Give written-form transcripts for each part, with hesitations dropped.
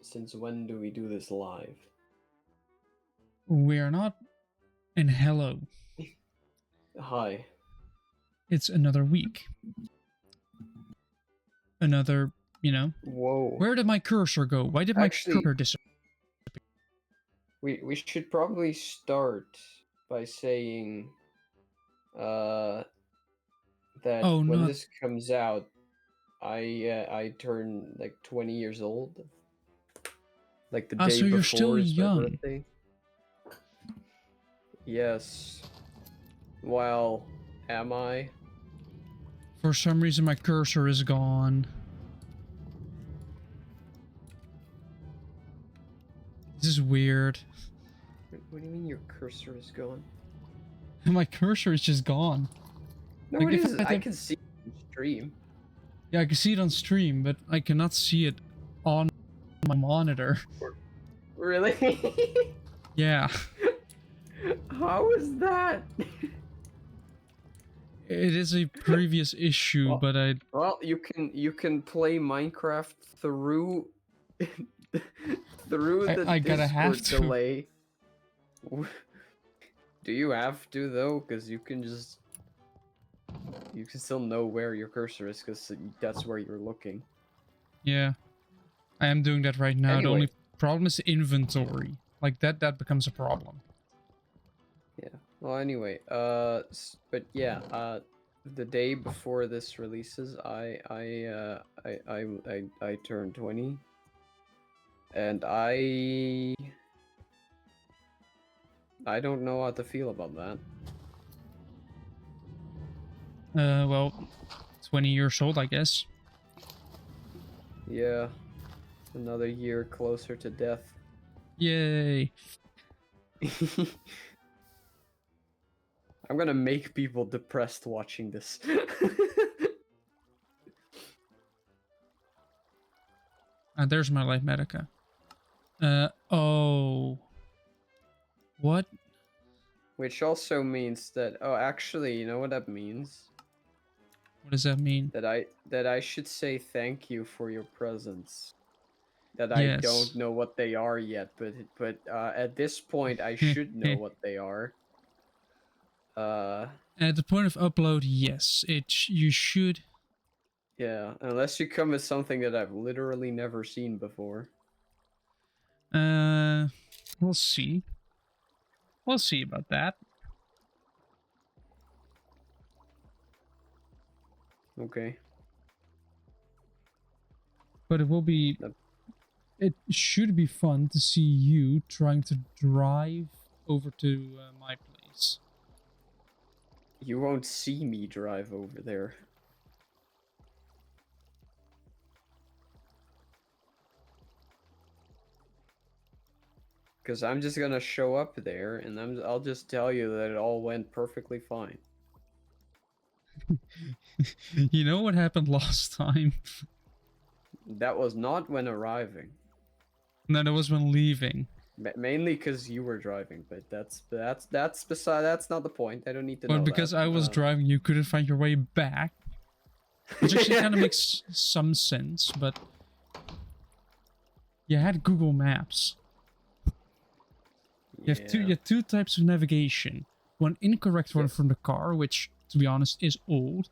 Since when do we do this live? We are not in hello. Hi. It's another week. Another, you know. Whoa. Where did my cursor go? Why did my cursor disappear? We should probably start by saying that when this comes out, I turn like 20 years old. Like the day so before you're still is my young. birthday. Yes. Well, am I? For some reason my cursor is gone. This is weird. What do you mean your cursor is gone? My cursor is just gone. No, like it is. I can see it on stream. Yeah, I can see it on stream, but I cannot see it on my monitor. Really? Yeah. How is that? It is a previous issue, but well, you can play Minecraft through through the Discord delay. Do you have to though? Because you can still know where your cursor is because that's where you're looking. Yeah, I am doing that right now. Anyway. The only problem is inventory. Like that becomes a problem. Yeah. Well, anyway, but yeah, the day before this releases, I turned 20, and I don't know how to feel about that. Well, 20 years old, I guess. Yeah, another year closer to death. Yay. I'm gonna make people depressed watching this. There's my life medica. Oh. What? Which also means that, oh, actually, you know what that means? What does that mean? That I should say thank you for your presents. That I don't know what they are yet, but at this point I should know what they are. At the point of upload, yes, you should. Yeah, unless you come with something that I've literally never seen before. We'll see. We'll see about that. Okay. But it will be... It should be fun to see you trying to drive over to my place. You won't see me drive over there. Because I'm just gonna show up there, and I'll just tell you that it all went perfectly fine. You know what happened last time? That was not when arriving. No, that was when leaving. Mainly because you were driving, but that's not the point. I don't need to know. But because I was driving, you couldn't find your way back, which actually kind of makes some sense. But you had Google Maps. You have two types of navigation. One incorrect one from the car, which, to be honest, is old.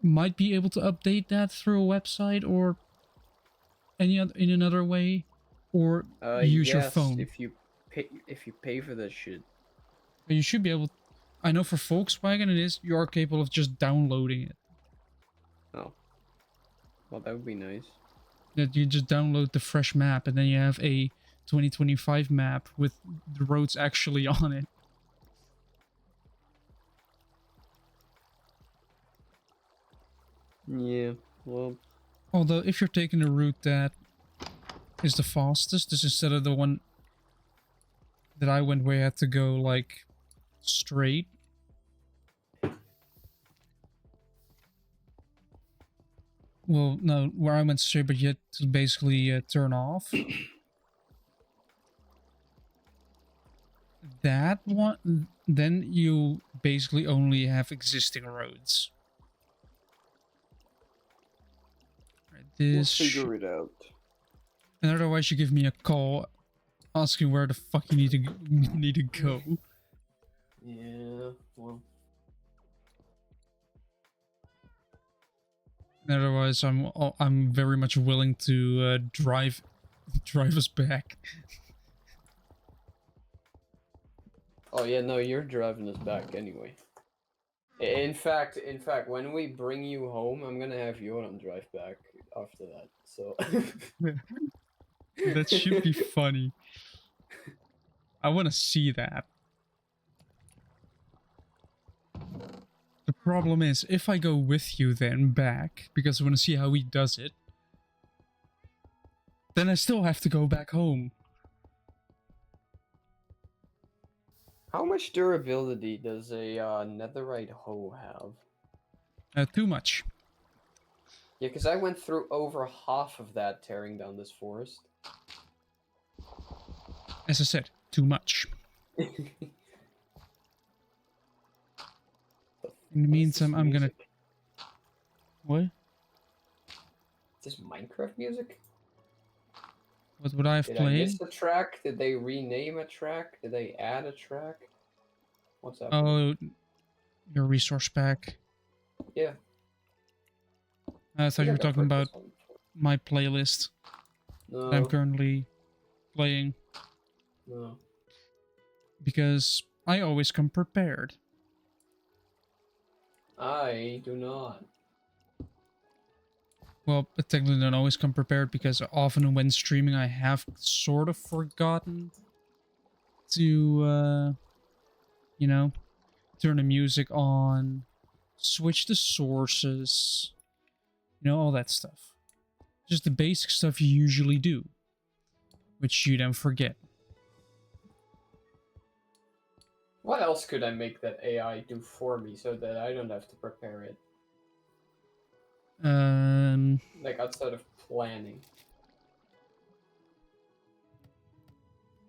Might be able to update that through a website or in another way, or use your phone. If you pay for that shit. You should be able. I know for Volkswagen it is. You are capable of just downloading it. Oh, well, that would be nice. That you just download the fresh map, and then you have a 2025 map with the roads actually on it. Yeah, well... Although, if you're taking the route that is the fastest, this instead of the one that I went where I had to go, like, straight. Well, no, where I went straight, but you had to basically turn off. That one, then you basically only have existing roads. We'll figure it out. And otherwise you give me a call asking where the fuck you need to go. Yeah, well. Otherwise, I'm very much willing to drive us back. Oh yeah, no, you're driving us back anyway. In fact, when we bring you home, I'm gonna have you on drive back after that. So That should be funny. I want to see that. The problem is, if I go with you then back, because I want to see how he does it, then I still have to go back home. How much durability does a netherite hoe have? Too much. Yeah, because I went through over half of that tearing down this forest. As I said, too much. In the meantime, I'm gonna... What? Is this Minecraft music? What would I have Did playing? I miss a track? Did they rename a track? Did they add a track? What's Oh, happening? your resource pack. Yeah. I thought you were talking about my playlist No. that I'm currently playing. No. Because I always come prepared. I do not. Well, I technically don't always come prepared because often when streaming I have sort of forgotten to, you know, turn the music on, switch the sources, you know, all that stuff. Just the basic stuff you usually do, which you then forget. What else could I make that AI do for me so that I don't have to prepare it? Like outside of planning.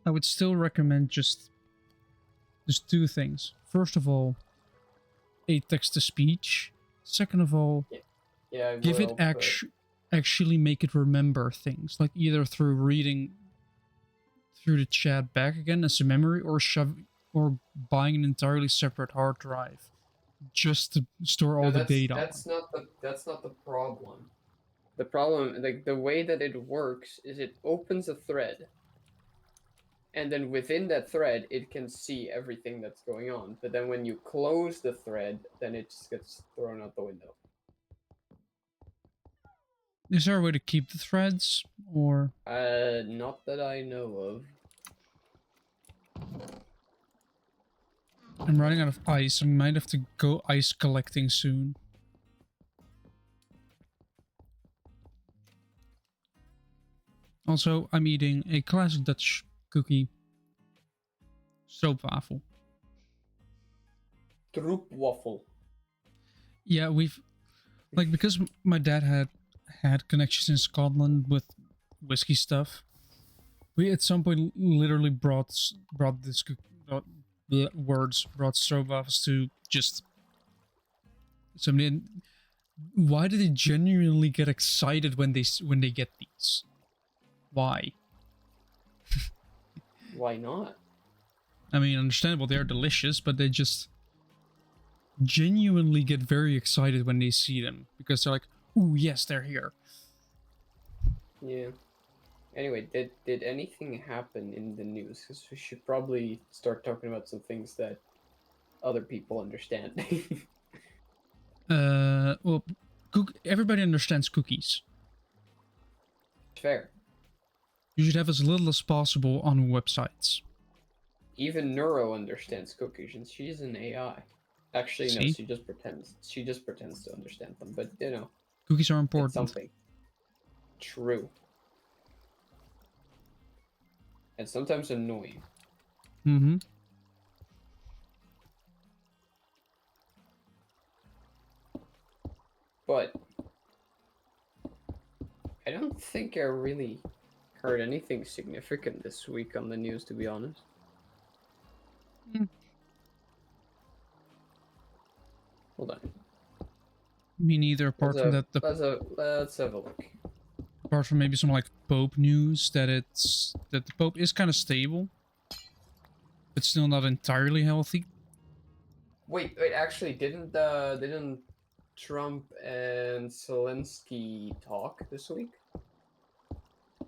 I would still recommend just two things. First of all, a text-to-speech. Second of all, yeah give it actually make it remember things, like either through reading through the chat back again as a memory, or buying an entirely separate hard drive just to store all the data on. That's not the problem. The problem, like the way that it works, is it opens a thread, and then within that thread, it can see everything that's going on. But then when you close the thread, then it just gets thrown out the window. Is there a way to keep the threads, or? Not that I know of. I'm running out of ice. I might have to go ice collecting soon. Also, I'm eating a classic Dutch cookie. Stroopwafel. Stroopwafel. Yeah, because my dad had connections in Scotland with whiskey stuff. We at some point literally brought stroopwafels to just somebody. Why do they genuinely get excited when they get these? Why? Why not? I mean, understandable, they're delicious, but they just genuinely get very excited when they see them because they're like, "Ooh, yes, they're here." Yeah. Anyway, did anything happen in the news? Because we should probably start talking about some things that other people understand. Well, everybody understands cookies. Fair. You should have as little as possible on websites. Even Neuro understands cookies, and she's an AI. Actually, See? no, she just pretends. She just pretends to understand them, but you know. Cookies are important. It's something. True. And sometimes annoying. Mm-hmm. But I don't think I really heard anything significant this week on the news, to be honest. Hold on. Me neither, apart from that. Let's have a look. Apart from maybe some like Pope news that the Pope is kind of stable, but still not entirely healthy. Wait, actually, didn't Trump and Zelensky talk this week?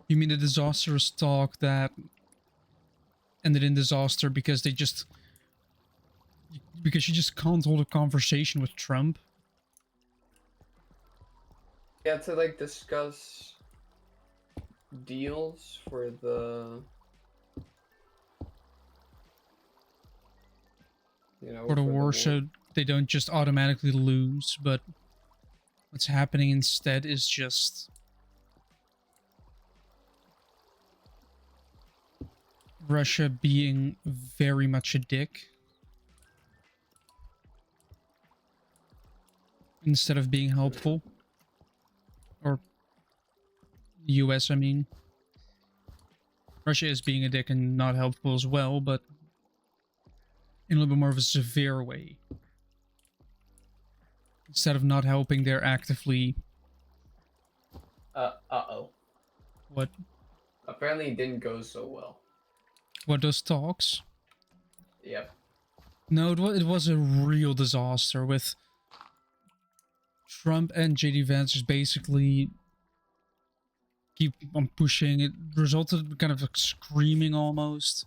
You mean the disastrous talk that ended in disaster because she just can't hold a conversation with Trump? Yeah, to like discuss deals for the For the for the war, war. so they don't just automatically lose, but what's happening instead is just Russia being very much a dick instead of being helpful. Or US, I mean. Russia is being a dick and not helpful as well, but in a little bit more of a severe way. Instead of not helping, they're actively... Uh-oh. What? Apparently it didn't go so well. What, those talks? Yep. No, it was a real disaster with Trump and JD Vance just basically keep on pushing. It resulted in kind of like screaming almost.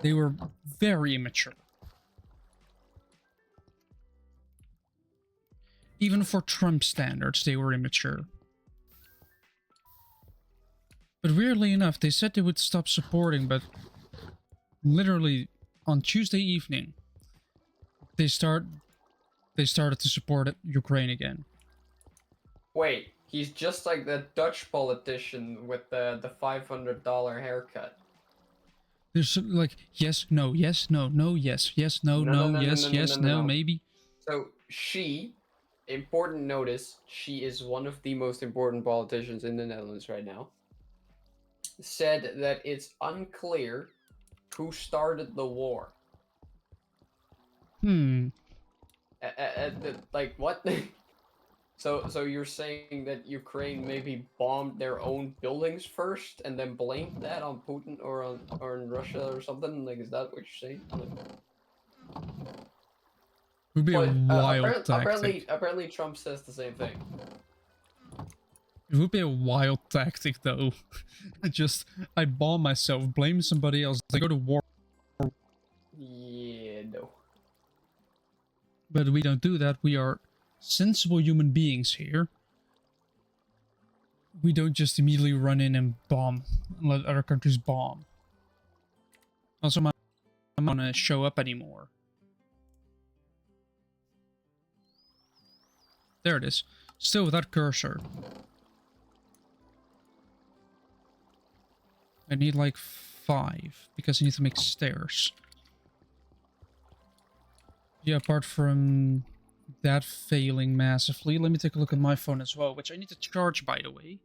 They were very immature. Even for Trump standards, they were immature. But weirdly enough, they said they would stop supporting, but literally on Tuesday evening, they started to support Ukraine again. Wait, he's just like that Dutch politician with the $500 haircut. There's like yes, no, yes, no, no, yes, yes, no, No, no, no, no, no, yes, no, no, yes, no, no, no, no. maybe. So important notice, she is one of the most important politicians in the Netherlands right now, said that it's unclear who started the war. Like what? So you're saying that Ukraine maybe bombed their own buildings first and then blamed that on Putin or on Russia or something? Like, is that what you're saying? Like, Would be a but wild tactic. apparently Trump says the same thing. It would be a wild tactic, though. I bomb myself, blame somebody else, they go to war. Yeah, no. But we don't do that. We are sensible human beings here. We don't just immediately run in and bomb and let other countries bomb. Also, I'm not gonna show up anymore. There it is. Still without cursor. I need like 5 because I need to make stairs. Yeah, apart from that failing massively, let me take a look at my phone as well, which I need to charge, by the way.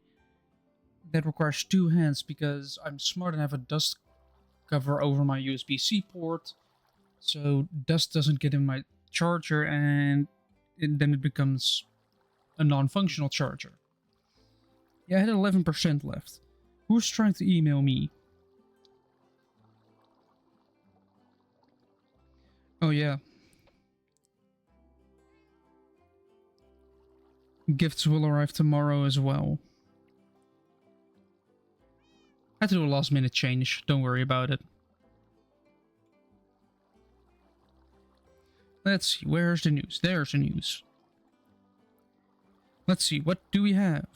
That requires 2 hands because I'm smart and have a dust cover over my USB-C port, so dust doesn't get in my charger and then it becomes a non-functional charger. Yeah, I had 11% left. Who's trying to email me? Oh yeah. Gifts will arrive tomorrow as well. I had to do a last minute change, don't worry about it. Let's see, where's the news? There's the news. Let's see, what do we have?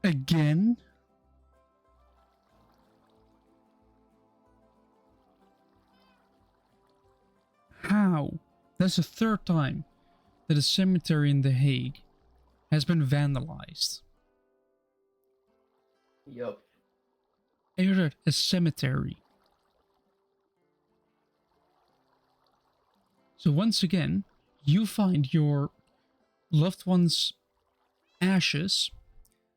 Again? How? That's the 3rd time that a cemetery in The Hague has been vandalized. Yup. I heard a cemetery. So once again, you find your loved one's ashes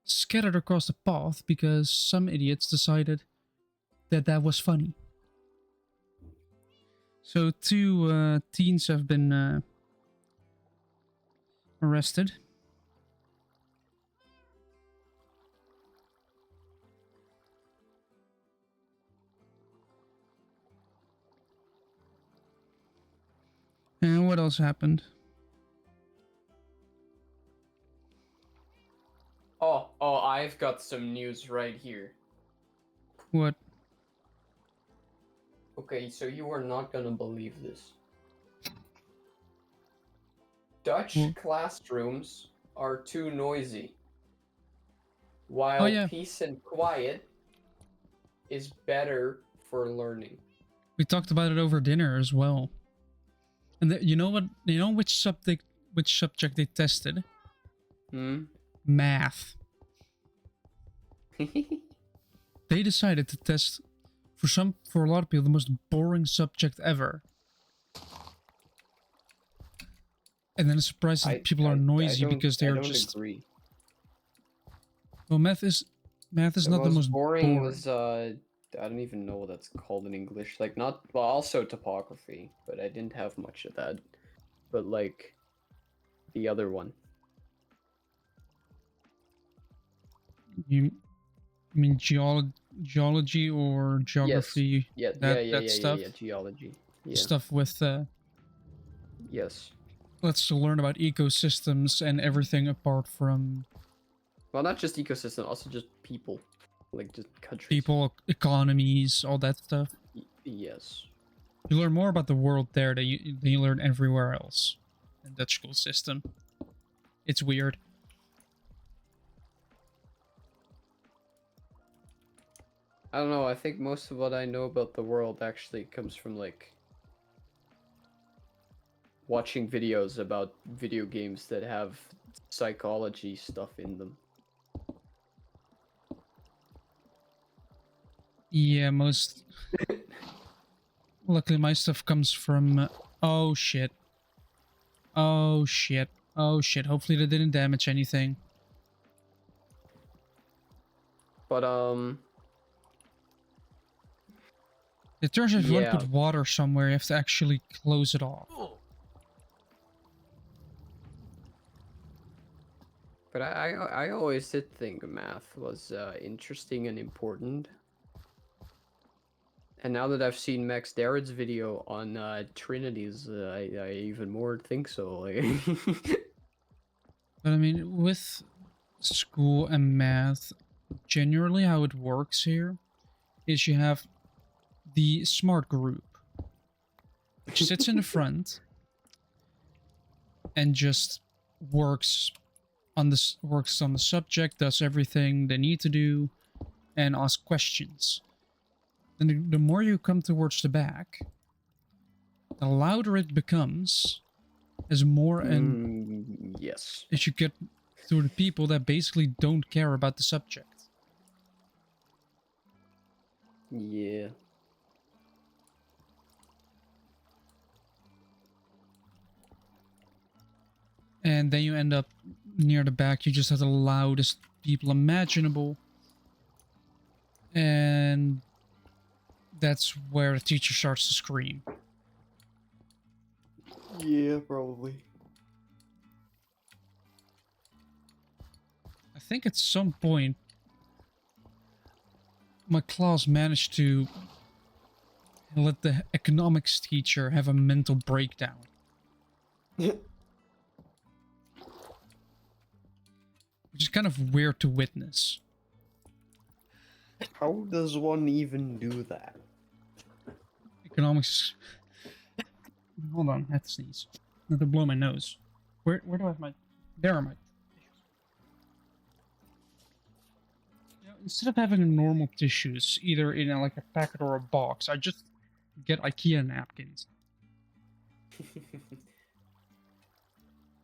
scattered across the path because some idiots decided that that was funny. So 2 teens have been arrested. And what else happened? Oh, I've got some news right here. What? Okay, so you are not gonna believe this. Dutch classrooms are too noisy, Oh while yeah, peace and quiet is better for learning. we talked about it over dinner as well. And you know what? You know which subject they tested? Math. They decided to test for a lot of people the most boring subject ever. And then it's surprised that people are noisy because they are just agree. Well, math is not the most boring. Was I don't even know what that's called in English. Like not well, also topography, but I didn't have much of that. But like the other one. You mean geology or geography? Yes. That stuff. Yeah, geology. Yeah. Stuff with Yes. Let's learn about ecosystems and everything apart from. Well, not just ecosystem, also just people, like just countries. People, economies, all that stuff. Yes. You learn more about the world there than you learn everywhere else in Dutch school system. It's weird. I don't know, I think most of what I know about the world actually comes from like watching videos about video games that have psychology stuff in them. Yeah, most. Luckily, my stuff comes from. Oh shit. Oh shit. Oh shit. Hopefully, they didn't damage anything. But it turns out if you want to put water somewhere, you have to actually close it off. But I always did think math was interesting and important. And now that I've seen Max Darrett's video on Trinities, I even more think so. But I mean, with school and math, generally how it works here is you have the smart group, which sits in the front and just works on the subject, does everything they need to do, and asks questions. Then the more you come towards the back, the louder it becomes, as more and yes, as you get to the people that basically don't care about the subject. Yeah. And then you end up near the back, you just have the loudest people imaginable. And that's where the teacher starts to scream. Yeah, probably. I think at some point, my class managed to let the economics teacher have a mental breakdown. Which is kind of weird to witness. How does one even do that? Economics. Hold on, I have to sneeze. I have to blow my nose. Where do I have my... There are my... Instead of having normal tissues, either in like a packet or a box, I just get IKEA napkins.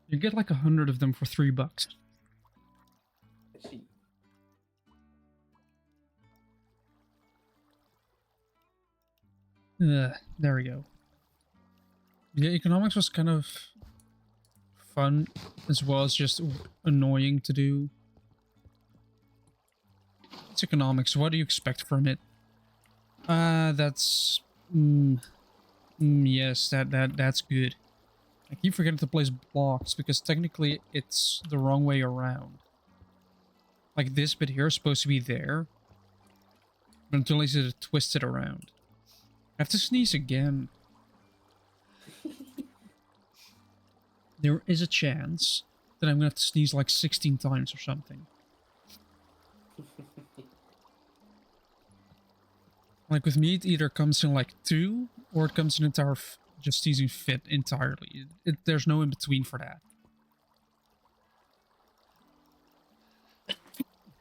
You get like 100 of them for $3. I see. There we go. Yeah, economics was kind of fun as well as just annoying to do. It's economics. What do you expect from it? That's... Yes, that's good. I keep forgetting to place blocks because technically it's the wrong way around. Like this bit here is supposed to be there, but until I see it twisted around. I have to sneeze again. There is a chance that I'm gonna have to sneeze like 16 times or something. Like with me, it either comes in like 2 or it comes in entire just sneezing fit entirely. There's no in between for that.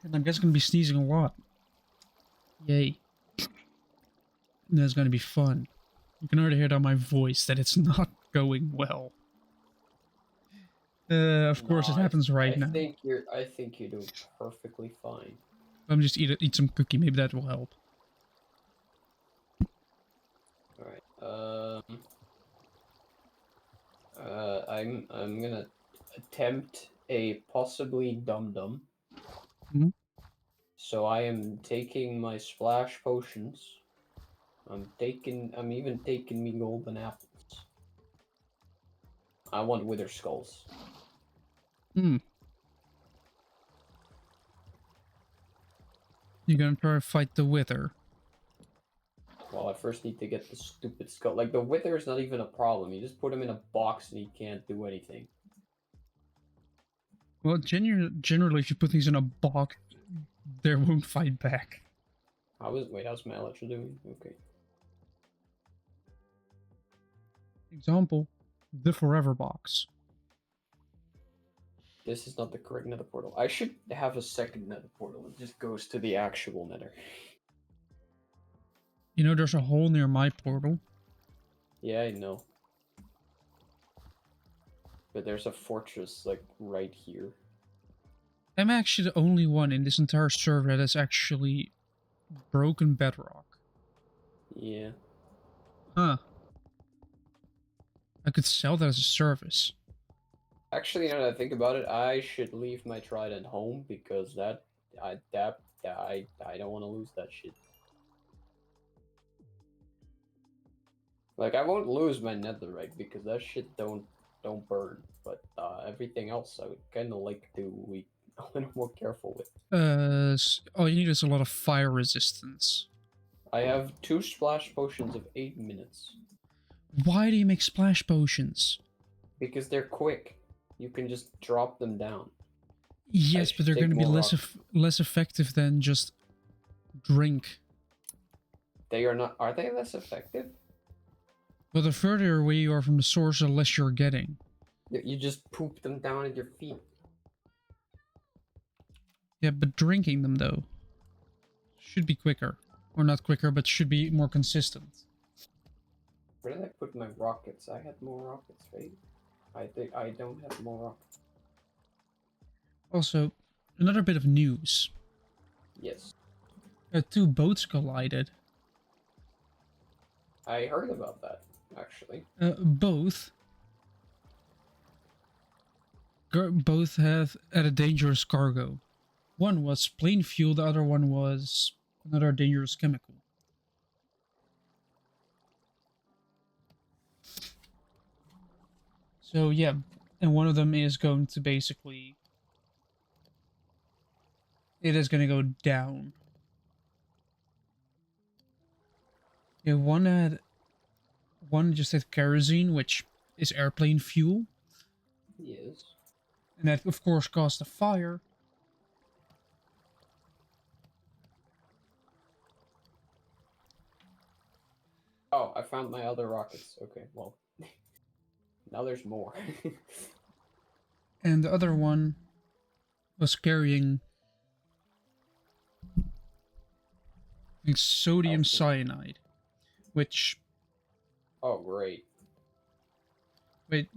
And I'm just gonna be sneezing a lot. Yay. That's gonna be fun. You can already hear it on my voice that it's not going well. Of No, course it happens right now. I think you're doing perfectly fine. I'm just eat some cookie. Maybe that will help. All right. I'm gonna attempt a possibly dum dum. Mm-hmm. So I am taking my splash potions. I'm even taking me golden apples. I want wither skulls. Hmm. You're gonna try to fight the wither. Well, I first need to get the stupid skull. Like, the wither is not even a problem. You just put him in a box and he can't do anything. Well, generally, if you put these in a box, they won't fight back. Wait, how's my elytra doing? Okay. Example, the forever box. This is not the correct nether portal. I should have a second nether portal. It just goes to the actual nether. You know, there's a hole near my portal. Yeah, I know. But there's a fortress, like, right here. I'm actually the only one in this entire server that has actually broken bedrock. Yeah. Huh. I could sell that as a service. Actually, now that I think about it, I should leave my trident home because I don't want to lose that shit. Like, I won't lose my netherite because that shit don't burn, but everything else I would kind of like to be a little more careful with. All you need is a lot of fire resistance. I have 2 splash potions of 8 minutes. Why do you make splash potions? Because they're quick. You can just drop them down. Yes, but they're going to be less effective than just drink. They are not. Are they less effective? But the further away you are from the source, the less you're getting. You just poop them down at your feet. Yeah, but drinking them, though, should be quicker. Or not quicker, but should be more consistent. Where did I put my rockets? I had more rockets, right? I think I don't have more rockets. Also, another bit of news. Yes. 2 boats collided. I heard about that, actually. Both have had a dangerous cargo. One was plain fuel, the other one was another dangerous chemical. So yeah, and one of them is going to basically... It is going to go down. Yeah, one just had kerosene, which is airplane fuel. Yes. And that of course caused a fire. Oh, I found my other rockets. Okay, well, now there's more. And the other one was carrying like sodium cyanide, which... Oh, great. Wait.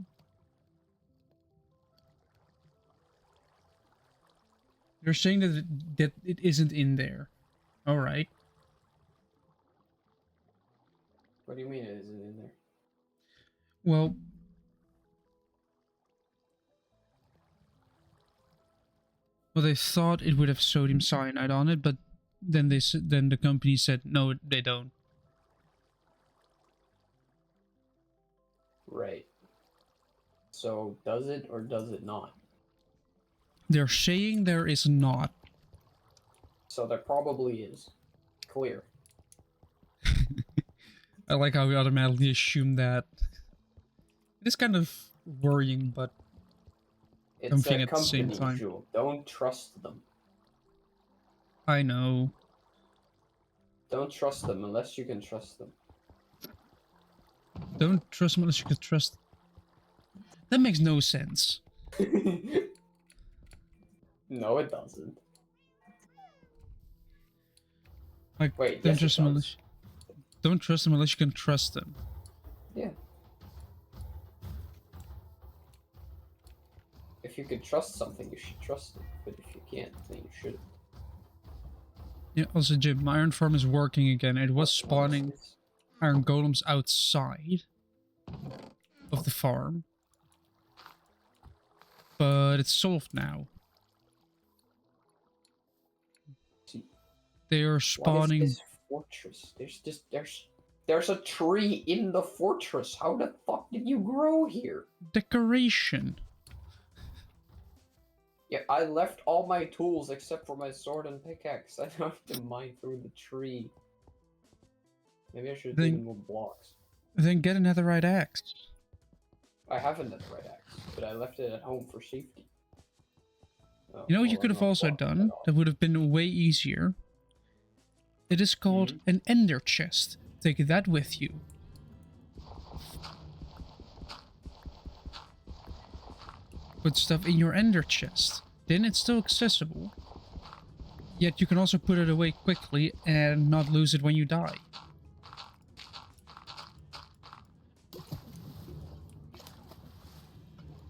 You're saying that it isn't in there. Alright. What do you mean it isn't in there? Well, they thought it would have sodium cyanide on it, but then the company said no, they don't. Right. So does it or does it not? They're saying there is not. So there probably is. Clear. I like how we automatically assume that. It is kind of worrying, but It's comforting a at the same company, time. Jewel. Don't trust them. I know. Don't trust them unless you can trust them. Don't trust them unless you can trust. That makes no sense. No, it doesn't. Like, Wait, don't yes, it trust them does. unless. Don't trust them unless you can trust them. Yeah. If you can trust something, you should trust it. But if you can't, then you shouldn't. Yeah, also, Jim, my iron farm is working again. It was What is spawning this? iron golems outside of the farm. But it's solved now. See, They are what is spawning this fortress? There's a tree in the fortress. How the fuck did you grow here? decoration. Yeah, I left all my tools except for my sword and pickaxe. I don't have to mine through the tree. Maybe I should have taken more blocks. Then get a netherite axe. I have a netherite axe, but I left it at home for safety. Oh, You know what you well, could I'm have not also blocking that done off. that would have been way easier? It is called an ender chest. Take that with you. Put stuff in your ender chest. Then it's still accessible. Yet you can also put it away quickly and not lose it when you die.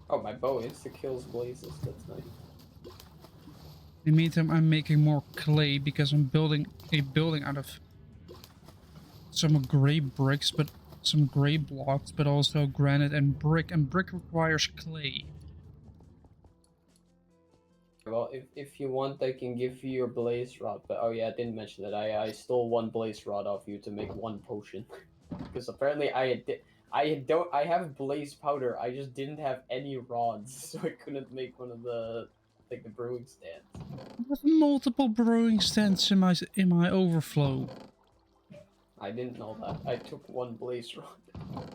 Oh, my bow insta-kills blazes. That's nice. In the meantime, I'm making more clay because I'm building a building out of some gray bricks, but some gray blocks, but also granite and brick requires clay. Well, if you want, I can give you your blaze rod. But oh yeah, I didn't mention that. I stole one blaze rod off you to make one potion, because apparently I have blaze powder. I just didn't have any rods, so I couldn't make one of the the brewing stands. I have multiple brewing stands in my overflow. I didn't know that. I took one blaze rod.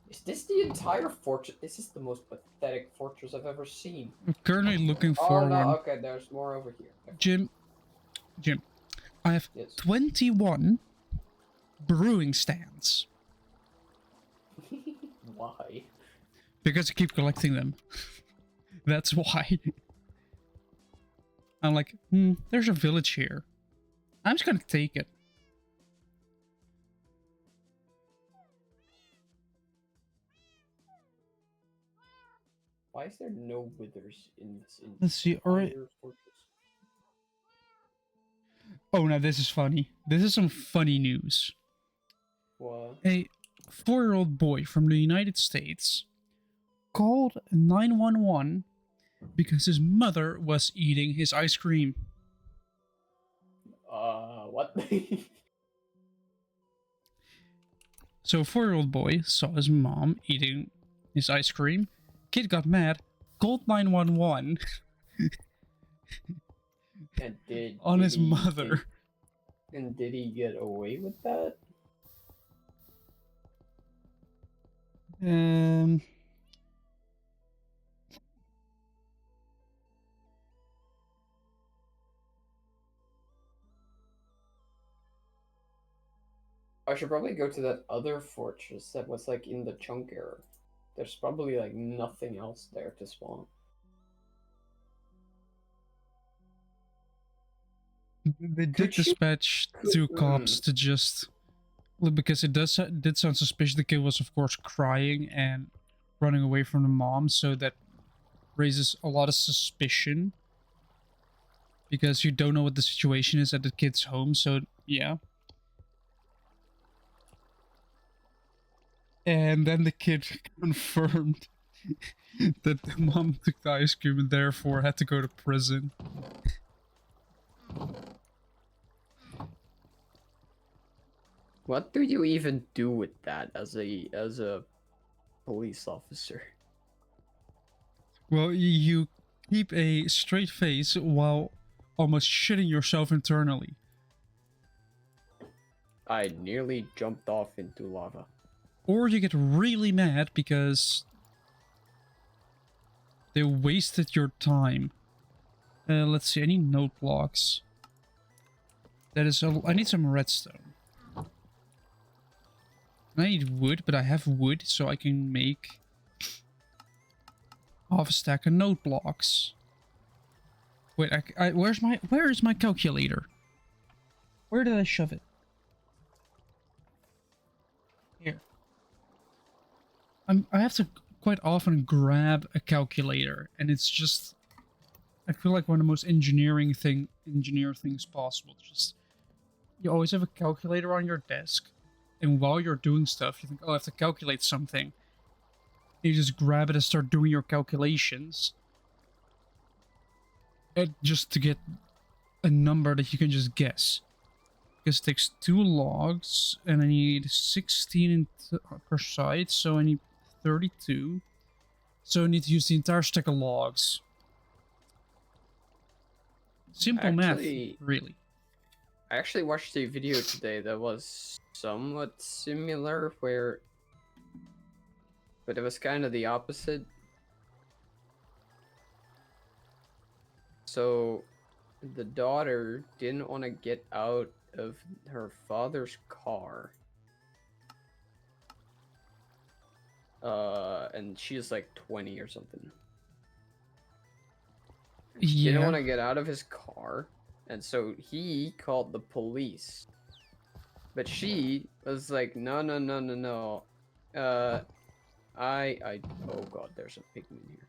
Is this the entire fortress? This is the most pathetic fortress I've ever seen. I'm currently looking Oh for no, one. okay, there's more over here. Jim, I have Yes. 21 brewing stands. Why? Because I keep collecting them. That's why. I'm like, there's a village here. I'm just gonna take it. Why is there no withers in this Let's see, alright. fortress? Oh, now this is funny. This is some funny news. What? A 4-year-old boy from the United States called 911 because his mother was eating his ice cream. What? So a 4-year-old boy saw his mom eating his ice cream. Kid got mad, called 911 And on his mother. And did he get away with that? I should probably go to that other fortress that was like in the chunk era. There's probably like nothing else there to spawn. They did dispatch 2 cops to just... Because it did sound suspicious. The kid was, of course, crying and running away from the mom, so that raises a lot of suspicion. Because you don't know what the situation is at the kid's home, so yeah. And then the kid confirmed that the mom took the ice cream and therefore had to go to prison. What do you even do with that as a police officer. Well, you keep a straight face while almost shitting yourself internally. I nearly jumped off into lava. Or you get really mad because they wasted your time. Let's see, I need note blocks. That is, I need some redstone. I need wood, but I have wood, so I can make half a stack of note blocks. Wait, where is my calculator? Where did I shove it? Here. I have to quite often grab a calculator, and it's just, I feel like one of the most engineer things possible. Just, you always have a calculator on your desk, and while you're doing stuff, you think, oh, I have to calculate something. You just grab it and start doing your calculations. And just to get a number that you can just guess. Because it takes 2 logs, and I need 16 per side, so I need 32. So I need to use the entire stack of logs. Simple math, really. I actually watched a video today that was somewhat similar, but it was kind of the opposite. So the daughter didn't want to get out of her father's car. And she's like 20 or something. She didn't want to get out of his car, and so he called the police. But she was like, no. Oh god, there's a pigman here.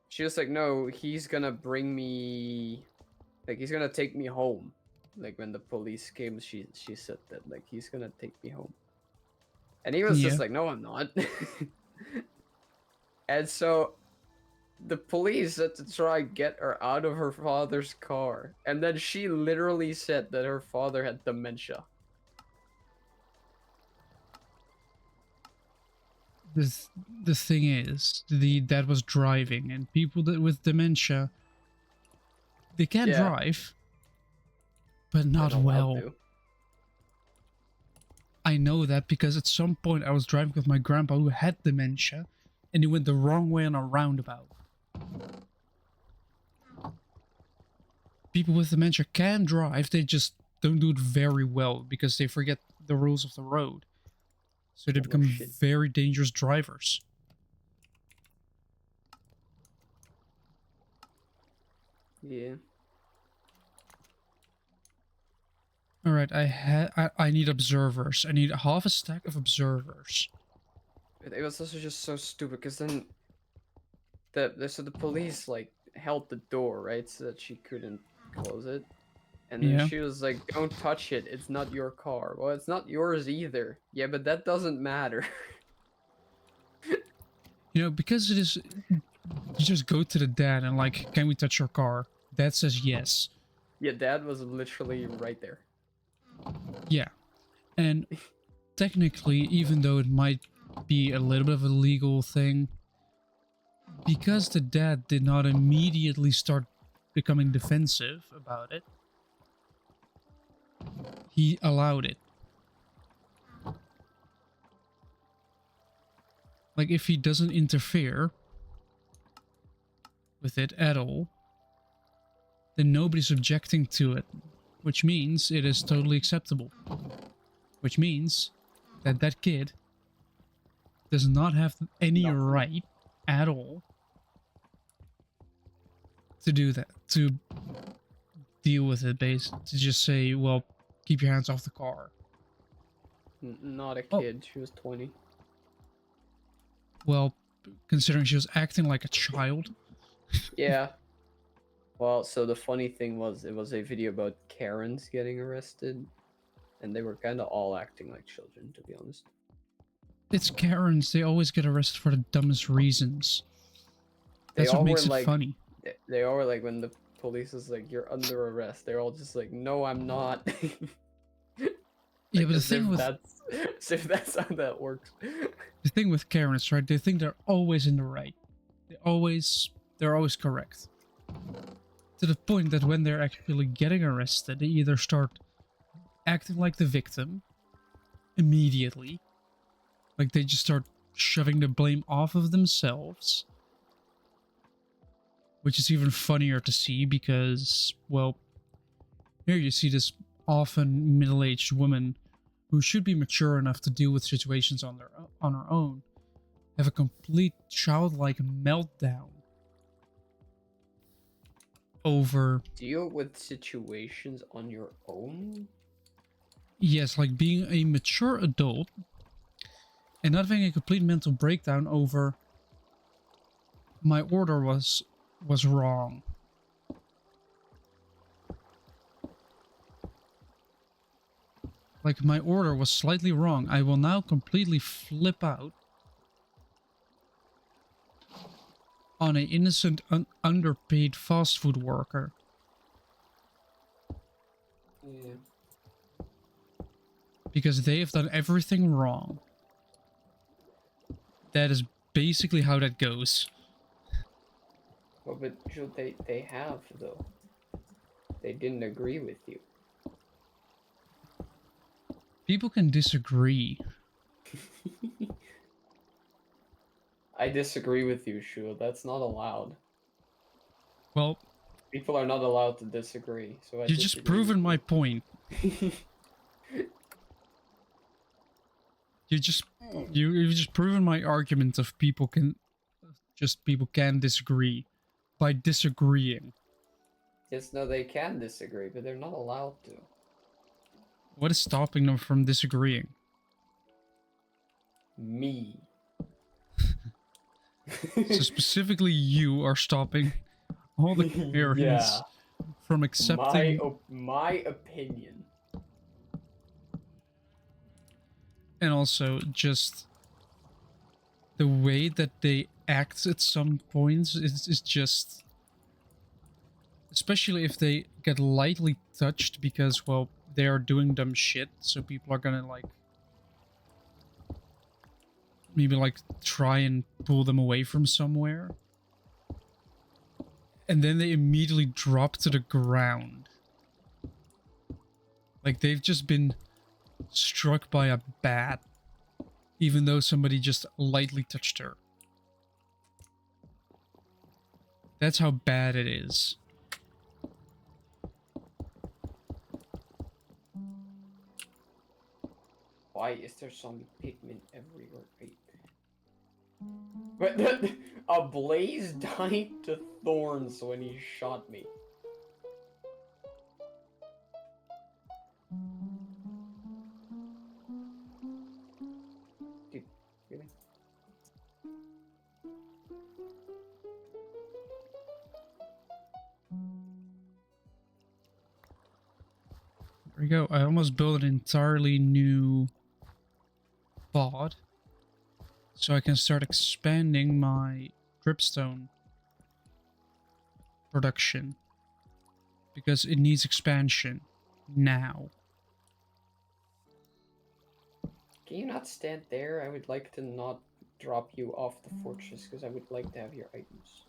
She was like, no, he's gonna bring me, like, he's gonna take me home. Like, when the police came, she said that, like, he's gonna take me home. And he was just like, no, I'm not. And so the police had to try and get her out of her father's car. And then she literally said that her father had dementia. The thing is, the dad was driving, and people with dementia, they can drive, but not well. I know that because at some point I was driving with my grandpa who had dementia, and he went the wrong way on a roundabout. People with dementia can drive, they just don't do it very well because they forget the rules of the road. So they become very dangerous drivers. Yeah. Alright, I need observers. I need half a stack of observers. It was also just so stupid because then the police like held the door, right, so that she couldn't close it. And then she was like, don't touch it, it's not your car. Well, it's not yours either. Yeah, but that doesn't matter. You know, because it is, you just go to the dad and like, can we touch your car? Dad says yes. Yeah, dad was literally right there. Yeah. And technically, even though it might be a little bit of a legal thing, because the dad did not immediately start becoming defensive about it, he allowed it. Like, if he doesn't interfere with it at all, then nobody's objecting to it, which means it is totally acceptable. Which means that that kid does not have any right at all to do that, to deal with it, basically, to just say, well, keep your hands off the car. Not a kid, she was 20. Well, considering she was acting like a child. Yeah. Well, so the funny thing was, it was a video about Karens getting arrested, and they were kind of all acting like children, to be honest. It's Karens, they always get arrested for the dumbest reasons. That's what makes it funny. They all were like, when the police is like, you're under arrest, they're all just like, no, I'm not. Yeah, Like but the as thing with as if that's how that works. Karens, right? They think they're always in the right. They're always correct. To the point that when they're actually getting arrested, they either start acting like the victim immediately, like they just start shoving the blame off of themselves, which is even funnier to see because, well, here you see this often middle-aged woman who should be mature enough to deal with situations on her own have a complete childlike meltdown over, Deal with situations on your own? yes, like being a mature adult and not having a complete mental breakdown over my order was wrong. Like my order was slightly wrong. I will now completely flip out on an innocent underpaid fast food worker. Yeah. Because they have done everything wrong. That is basically how that goes. Well, but should they have though? They didn't agree with you. People can disagree. I disagree with you, Shu. That's not allowed. Well, People are not allowed to disagree, so I you just disagree with proven my point. you. You've just proven my argument of people can disagree by disagreeing. Yes, no, they can disagree, but they're not allowed to. What is stopping them from disagreeing? Me. So specifically you are stopping all the Karens Yeah. from accepting My opinion. and also just the way that they act at some points is just, especially if they get lightly touched because, well, they are doing dumb shit, so people are gonna like maybe like try and pull them away from somewhere, and then they immediately drop to the ground like they've just been struck by a bat, even though somebody just lightly touched her. That's how bad it is. Why is there some pigment everywhere? But a blaze died to thorns when he shot me. Dude, really? There we go. I almost built an entirely new pod so I can start expanding my dripstone production because it needs expansion now. Can you not stand there? I would like to not drop you off the fortress because I would like to have your items.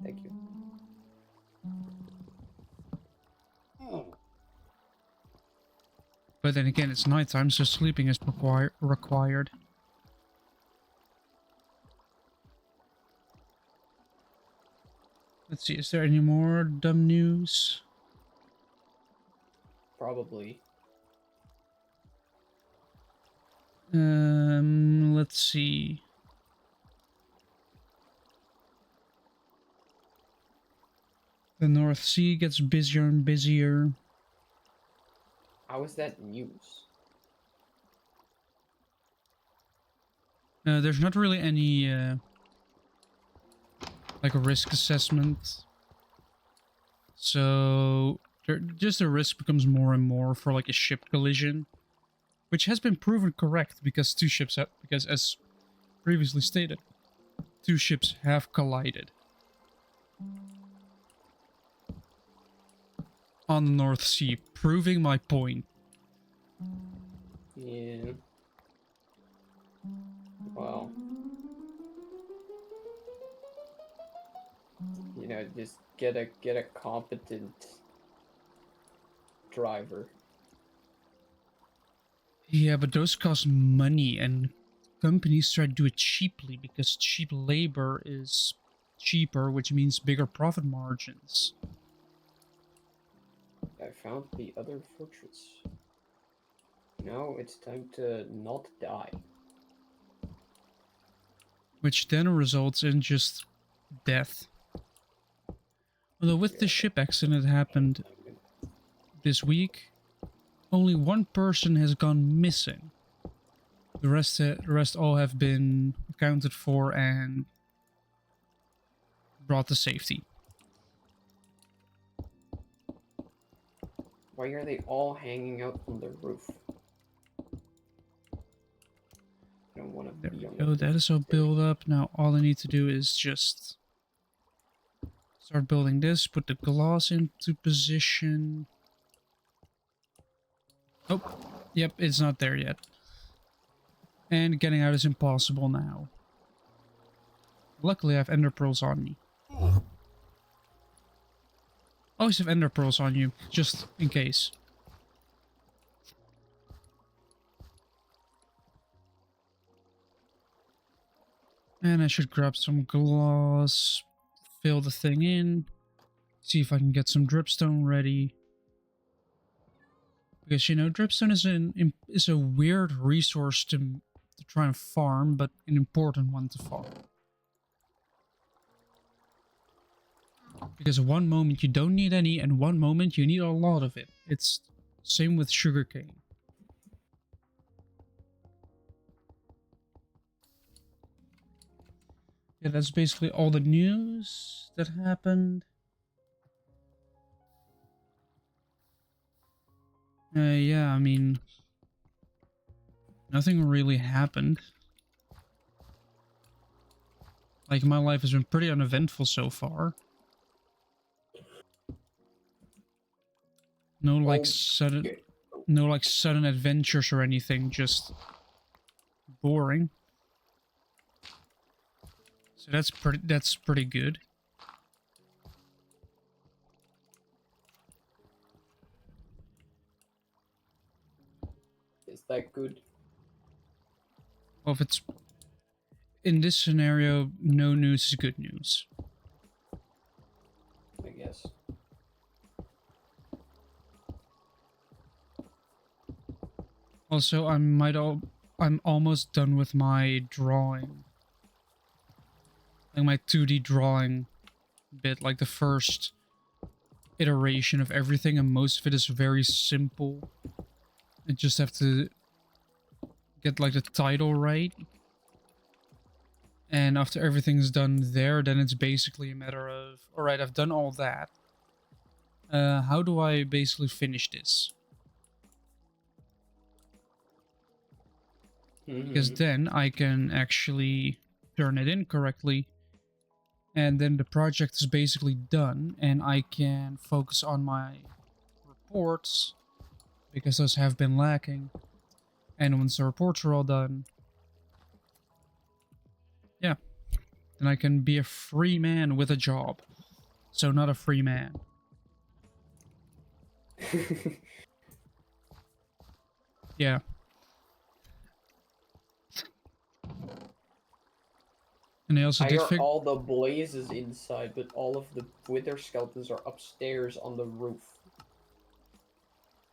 Thank you. But then again, it's nighttime, so sleeping is required. Let's see, is there any more dumb news? Probably. Let's see. The North Sea gets busier and busier. How is that news? There's not really any like a risk assessment, so just the risk becomes more and more for like a ship collision, which has been proven correct because because as previously stated, 2 ships have collided. on the North Sea, proving my point. Yeah. Well, you know, just get a competent driver. Yeah, but those cost money, and companies try to do it cheaply because cheap labor is cheaper, which means bigger profit margins. I found the other fortress. Now it's time to not die. Which then results in just death. Although with the ship accident that happened this week, only one person has gone missing. The rest all have been accounted for and brought to safety. Why are they all hanging out on the roof? I don't want to There be we on the go. roof That is all today. built up. Now all I need to do is just start building this, put the glass into position. Oh, yep, it's not there yet. And getting out is impossible now. Luckily, I have ender pearls on me. Always have ender pearls on you, just in case. And I should grab some glass, fill the thing in, see if I can get some dripstone ready. Because, you know, dripstone is a weird resource to try and farm, but an important one to farm. Because one moment you don't need any, and one moment you need a lot of it. It's same with sugarcane. Yeah, that's basically all the news that happened. Yeah, I mean, nothing really happened. Like, my life has been pretty uneventful so far. No like sudden adventures or anything, just boring. So that's pretty good. Is that good? Well, if it's in this scenario, no news is good news. I guess. Also, I'm almost done with my drawing. Like my 2D drawing bit, like the first iteration of everything, and most of it is very simple. I just have to get like the title right. And after everything's done there, then it's basically a matter of, alright, I've done all that. How do I basically finish this? Because then I can actually turn it in correctly. And then the project is basically done, and I can focus on my reports, because those have been lacking. And once the reports are all done, yeah, then I can be a free man with a job. So not a free man. Yeah. And I also I did hear figure... all the blazes inside, but all of the wither skeletons are upstairs on the roof.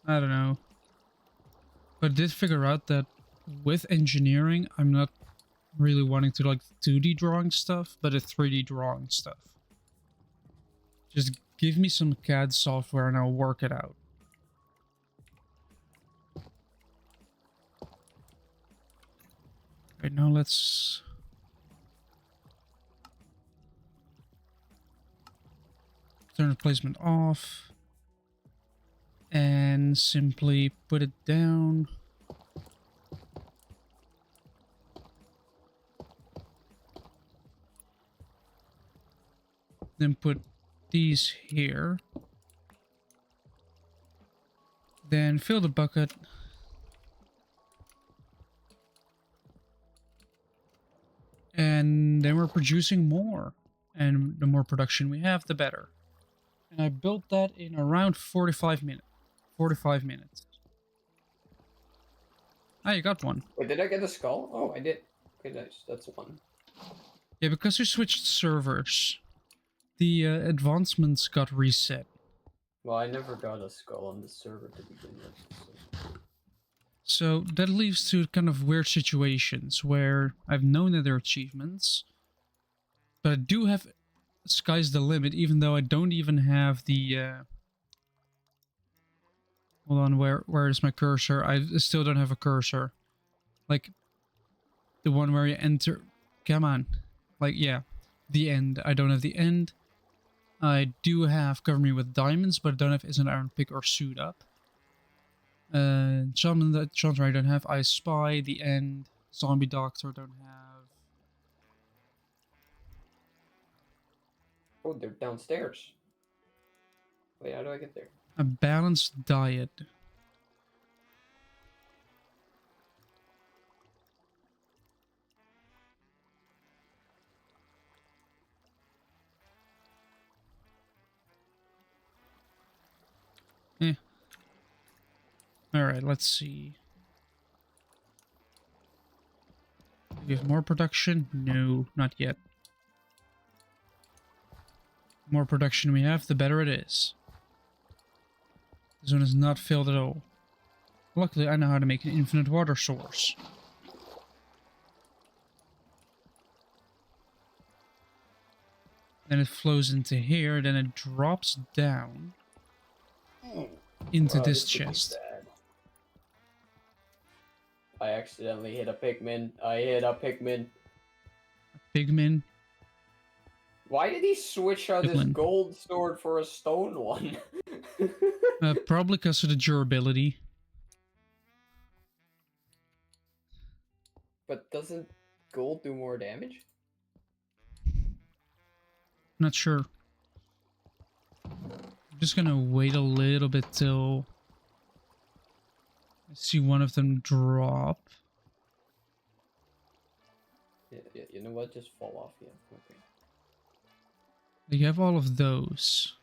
I don't know. But I did figure out that with engineering, I'm not really wanting to like 2D drawing stuff, but a 3D drawing stuff. Just give me some CAD software and I'll work it out. Right now, let's turn the placement off and simply put it down. Then put these here. Then fill the bucket. And then we're producing more. And the more production we have, the better. And I built that in around 45 minutes. 45 minutes. Ah, you got one. Wait, did I get a skull? Oh, I did. Okay, nice. That's one. Yeah, because we switched servers, the advancements got reset. Well, I never got a skull on the server to begin with. So that leads to kind of weird situations where I've known that there are achievements, but I do have sky's the limit, even though I don't even have the hold on, where is my cursor? I still don't have a cursor. Like the one where you enter. Come on. Like, yeah, the end. I don't have the end. I do have cover me with diamonds, but I don't have is an iron pick or suit up. Chandra I don't have. I spy, the end. Zombie doctor don't have. Oh, they're downstairs. Wait, how do I get there? A balanced diet. Eh. Alright, let's see. Give more production? No, not yet. The more production we have, the better it is. This one is not filled at all. Luckily, I know how to make an infinite water source. Then it flows into here, then it drops down into this chest. I accidentally hit a pigman. I hit a pigman. Pigman? Why did he switch out his gold sword for a stone one? Probably because of the durability. But doesn't gold do more damage? Not sure. I'm just gonna wait a little bit till I see one of them drop. Yeah, you know what? Just fall off, yeah. Okay. You have all of those.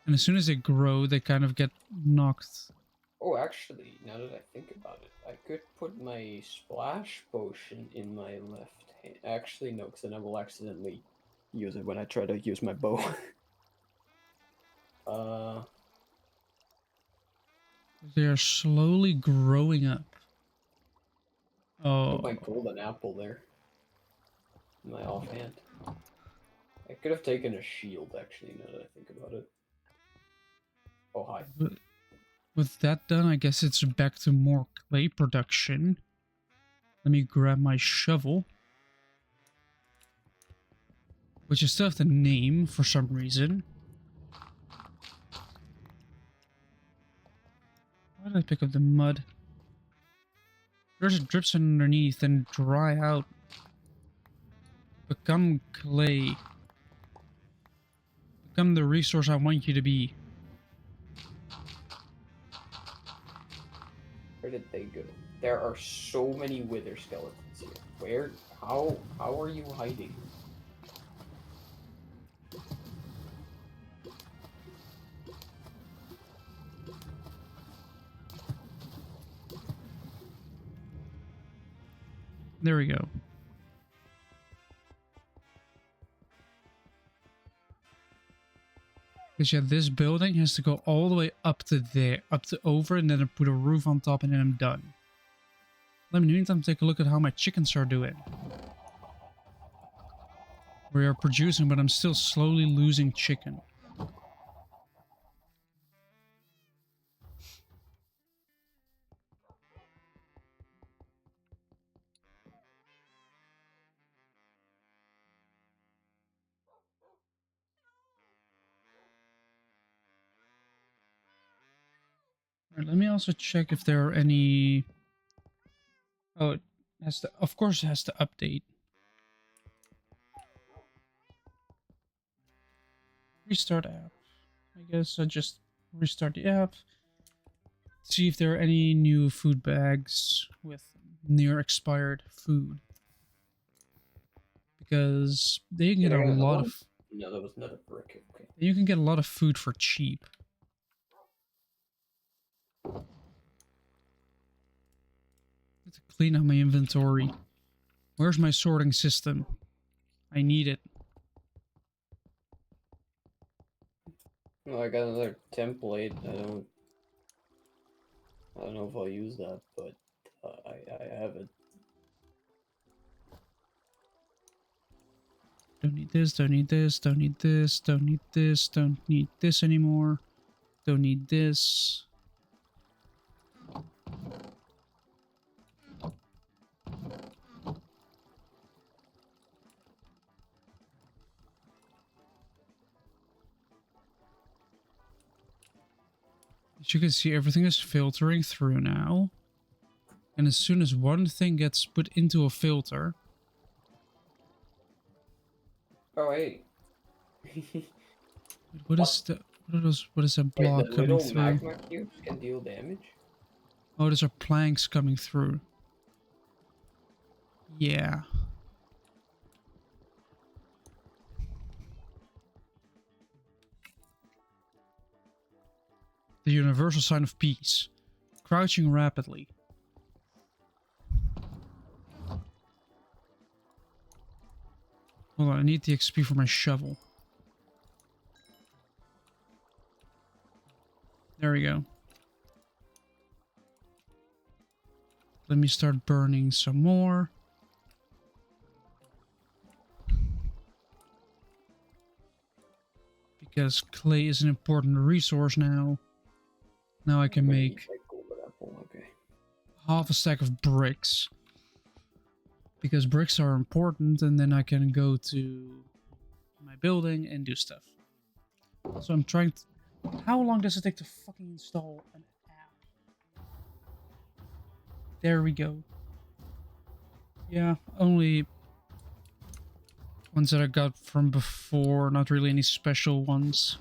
And as soon as they grow, they kind of get knocked. Oh, actually, now that I think about it, I could put my splash potion in my left hand. Actually, no, because then I will accidentally use it when I try to use my bow. They are slowly growing up. Oh. Put my golden apple there. In my offhand. I could have taken a shield, actually, now that I think about it. Oh, hi. With that done, I guess it's back to more clay production. Let me grab my shovel. Which I still have the name for some reason. Why did I pick up the mud? There's a drips underneath and dry out. Become clay. Become the resource I want you to be. Where did they go? There are so many wither skeletons here. Where? How are you hiding? There we go. Because yeah, this building has to go all the way up to there, up to over, and then I put a roof on top, and then I'm done. Let me in the meantime take a look at how my chickens are doing. We are producing, but I'm still slowly losing chicken. Alright, let me also check if there are any... Oh, it has to... Of course it has to update. Restart app. I guess I just Restart the app. See if there are any new food bags with near expired food. Because they can Did get I a get another lot one? of... No, that was not a brick. Okay. You can get a lot of food for cheap. Let's clean out my inventory. Where's my sorting system? I need it. Well, I got another template. I don't know if I'll use that, but I have it. Don't need this, don't need this, don't need this, don't need this, don't need this anymore. Don't need this. As you can see, everything is filtering through now. And as soon as one thing gets put into a filter... Oh, hey. What is the... What is a Wait, the block coming little through? magma cubes can deal damage? Oh, those are planks coming through. Yeah. The universal sign of peace. Crouching rapidly. Hold on, I need the XP for my shovel. There we go. Let me start burning some more. Because clay is an important resource now. Now I can make Okay. half a stack of bricks. Because bricks are important, and then I can go to my building and do stuff. So I'm trying to... How long does it take to fucking install an app? There we go. Yeah, only ones that I got from before, not really any special ones.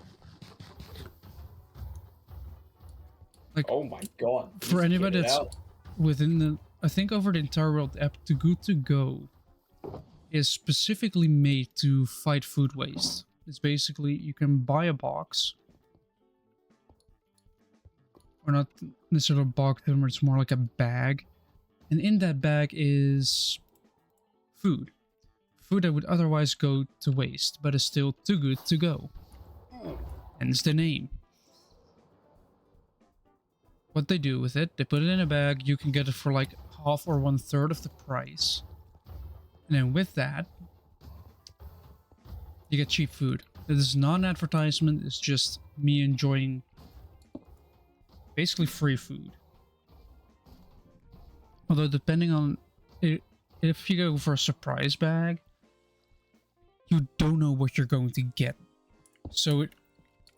Like, oh my god. For anybody that's within the... I think over the entire world, the app Too Good To Go is specifically made to fight food waste. It's basically, you can buy a box. Or not necessarily a box, it's more like a bag. And in that bag is food. Food that would otherwise go to waste, but is still too good to go. Hence the name. What they do with it, they put it in a bag, you can get it for like half or 1/3 of the price. And then with that, you get cheap food. This is not an advertisement, it's just me enjoying basically free food. Although depending on it, if you go for a surprise bag, you don't know what you're going to get. So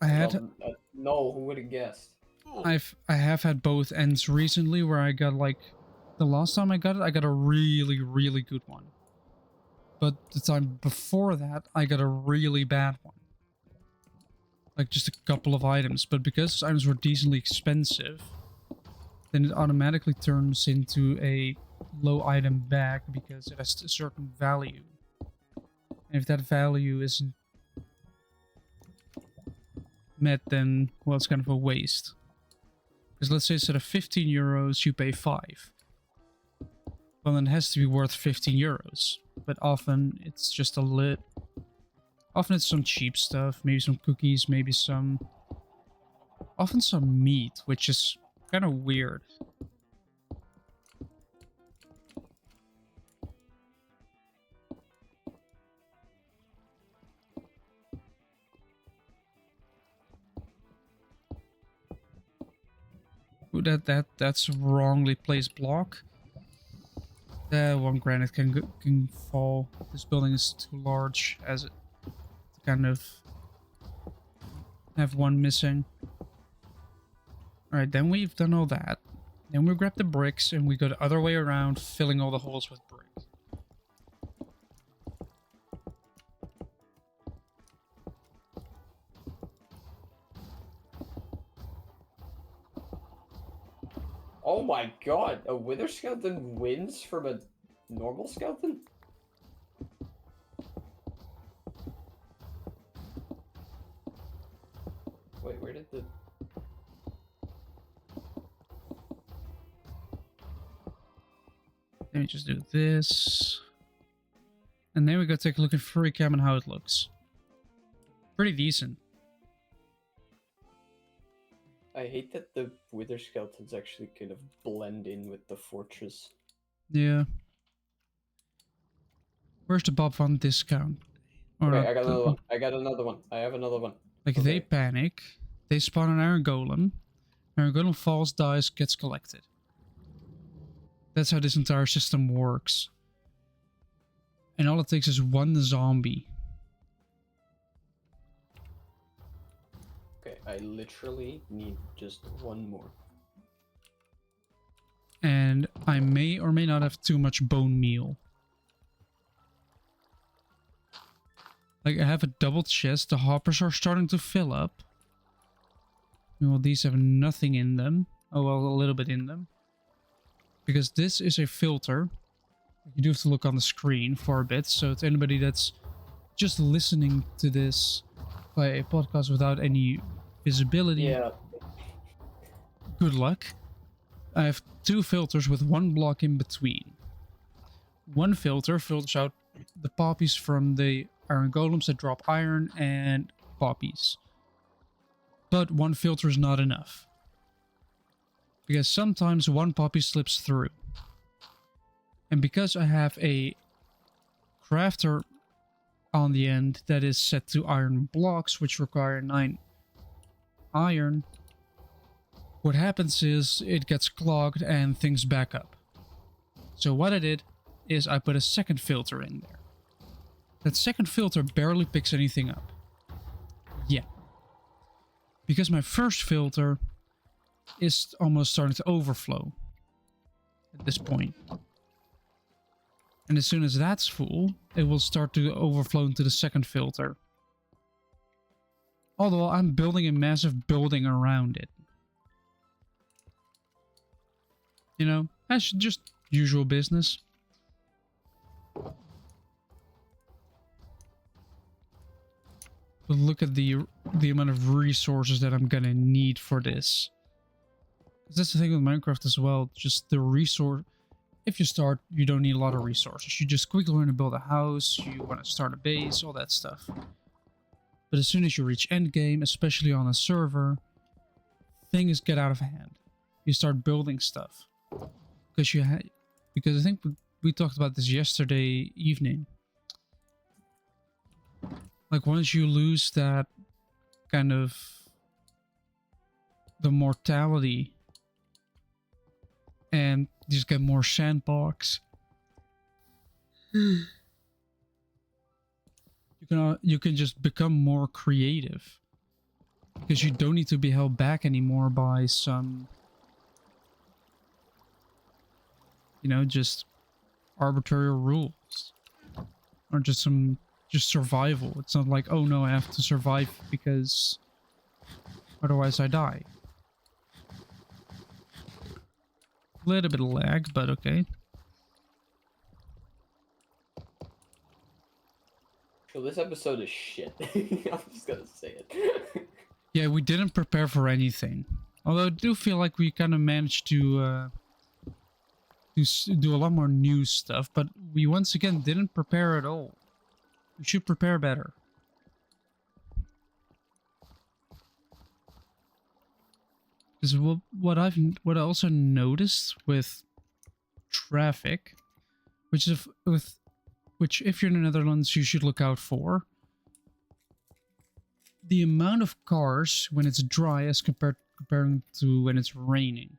no, who would have guessed? I have had both ends recently where I got like the last time I got it, I got a really, really good one. But the time before that, I got a really bad one. Like just a couple of items, but because items were decently expensive, then it automatically turns into a low item bag because it has a certain value. And if that value isn't met, then, well, it's kind of a waste. Because let's say instead of 15 euros, you pay 5. Well, then it has to be worth 15 euros. But often it's just a lit. Often it's some cheap stuff, maybe some cookies, maybe some... Often some meat, which is kind of weird. Ooh, that's a wrongly placed block. One granite can fall. This building is too large as it to kind of have one missing. Alright, then we've done all that. Then we grab the bricks and we go the other way around, filling all the holes with bricks. Oh my god, a wither skeleton wins from a normal skeleton? Wait, where did the... Let me just do this. And then we go take a look at free cam and how it looks. Pretty decent. I hate that the wither skeletons actually kind of blend in with the fortress. Yeah. Where's the Bob Van discount? Or Okay, not I got the, another one. I got another one. I have another one. like Okay. they panic. They spawn an iron golem. Iron golem falls, dies, gets collected. That's how this entire system works. And all it takes is one zombie. Okay, I literally need just one more. And I may or may not have too much bone meal. Like, I have a double chest. The hoppers are starting to fill up. Well, these have nothing in them. Oh, well, a little bit in them. Because this is a filter. You do have to look on the screen for a bit. So to anybody that's just listening to this by a podcast without any visibility, Yeah. good luck. I have two filters with one block in between. One filter filters out the poppies from the iron golems that drop iron and poppies. But one filter is not enough. Because sometimes one poppy slips through. And because I have a crafter on the end that is set to iron blocks, which require 9 iron, what happens is it gets clogged and things back up. So what I did is I put a second filter in there. That second filter barely picks anything up. Yeah. Because my first filter is almost starting to overflow at this point. And as soon as that's full, it will start to overflow into the second filter. Although I'm building a massive building around it. You know, that's just usual business. But look at the amount of resources that I'm gonna need for this. That's the thing with Minecraft as well. Just the resource. If you start, you don't need a lot of resources. You just quickly learn to build a house. You want to start a base, all that stuff. But as soon as you reach endgame, especially on a server, things get out of hand. You start building stuff because I think we talked about this yesterday evening. Like once you lose that kind of the mortality and you just get more sandbox, you can just become more creative because you don't need to be held back anymore by some, you know, just arbitrary rules or just survival. It's not like, oh no, I have to survive because otherwise I die. A little bit of lag, but okay. So this episode is shit. I'm just gonna say it. Yeah, we didn't prepare for anything. Although I do feel like we kind of managed to do a lot more new stuff, but we once again didn't prepare at all. We should prepare better. Because what I also noticed with traffic, which if you're in the Netherlands you should look out for, the amount of cars when it's dry as comparing to when it's raining.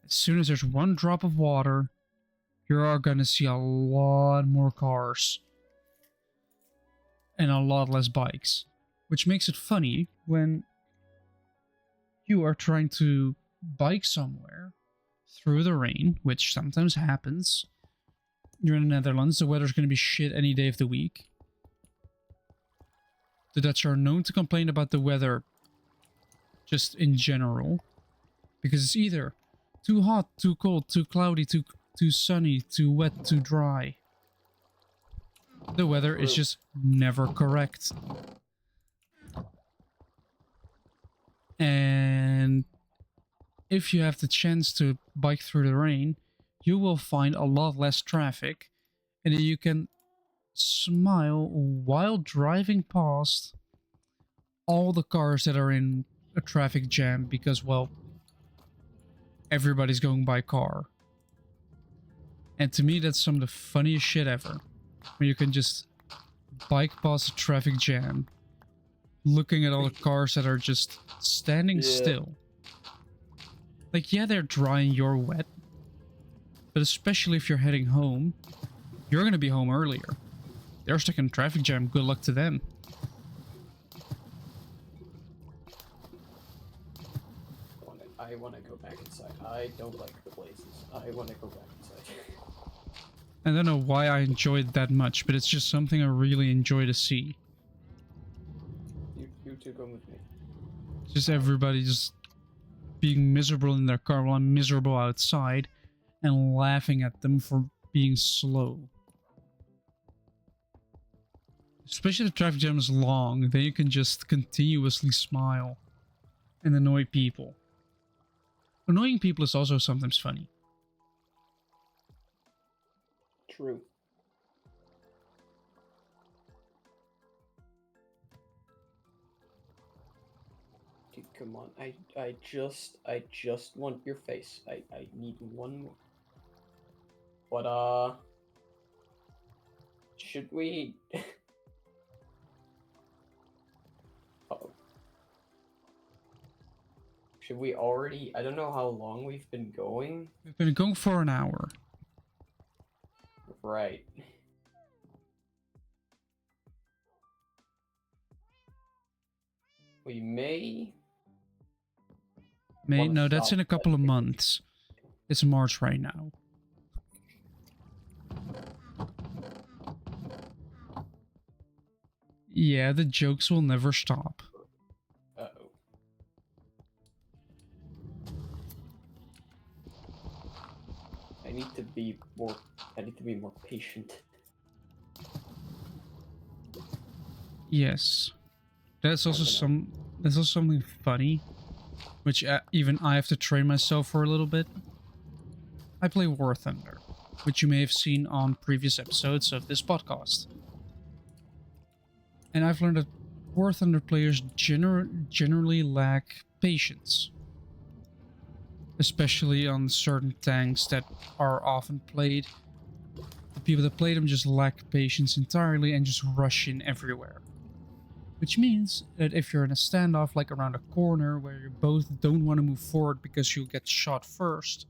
As soon as there's one drop of water, you are gonna see a lot more cars and a lot less bikes, which makes it funny when you are trying to bike somewhere through the rain, which sometimes happens. You're in the Netherlands, the weather's going to be shit any day of the week. The Dutch are known to complain about the weather just in general, Because it's either too hot, too cold, too cloudy, too sunny, too wet, too dry. The weather is just never correct. And if you have the chance to bike through the rain, you will find a lot less traffic, and then you can smile while driving past all the cars that are in a traffic jam because, well, everybody's going by car. And to me, that's some of the funniest shit ever. When you can just bike past a traffic jam, looking at all the cars that are just standing still. Like, yeah, they're dry and you're wet, but especially if you're heading home, you're gonna be home earlier. They're stuck in a traffic jam, good luck to them. I want to go back inside. I don't like the places. I want to go back inside. I don't know why I enjoy it that much, but it's just something I really enjoy to see. You two come with me. Just everybody just being miserable in their car while I'm miserable outside and laughing at them for being slow. Especially if the traffic jam is long, then you can just continuously smile and annoy people. Annoying people is also sometimes funny. True. Dude, come on. I just want your face. I need one more. But should we Uh-oh. Should we already? I don't know how long we've been going. We've been going for an hour. Right. We may... No, that's in a couple of months. It's March right now. Yeah, the jokes will never stop. Uh-oh. I need to be more patient. Yes. That's also something funny, which even I have to train myself for a little bit. I play War Thunder, which you may have seen on previous episodes of this podcast. And I've learned that War Thunder players generally lack patience. Especially on certain tanks that are often played. The people that play them just lack patience entirely and just rush in everywhere. Which means that if you're in a standoff like around a corner where you both don't want to move forward because you'll get shot first,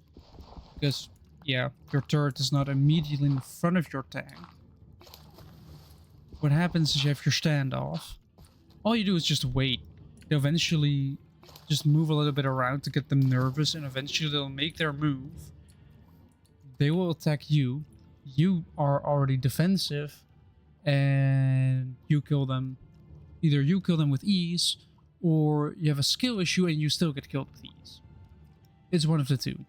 because, yeah, your turret is not immediately in front of your tank. What happens is you have your standoff. All you do is just wait. They eventually just move a little bit around to get them nervous, and eventually they'll make their move. They will attack you. You are already defensive, and you kill them. Either you kill them with ease, or you have a skill issue and you still get killed with ease. It's one of the two.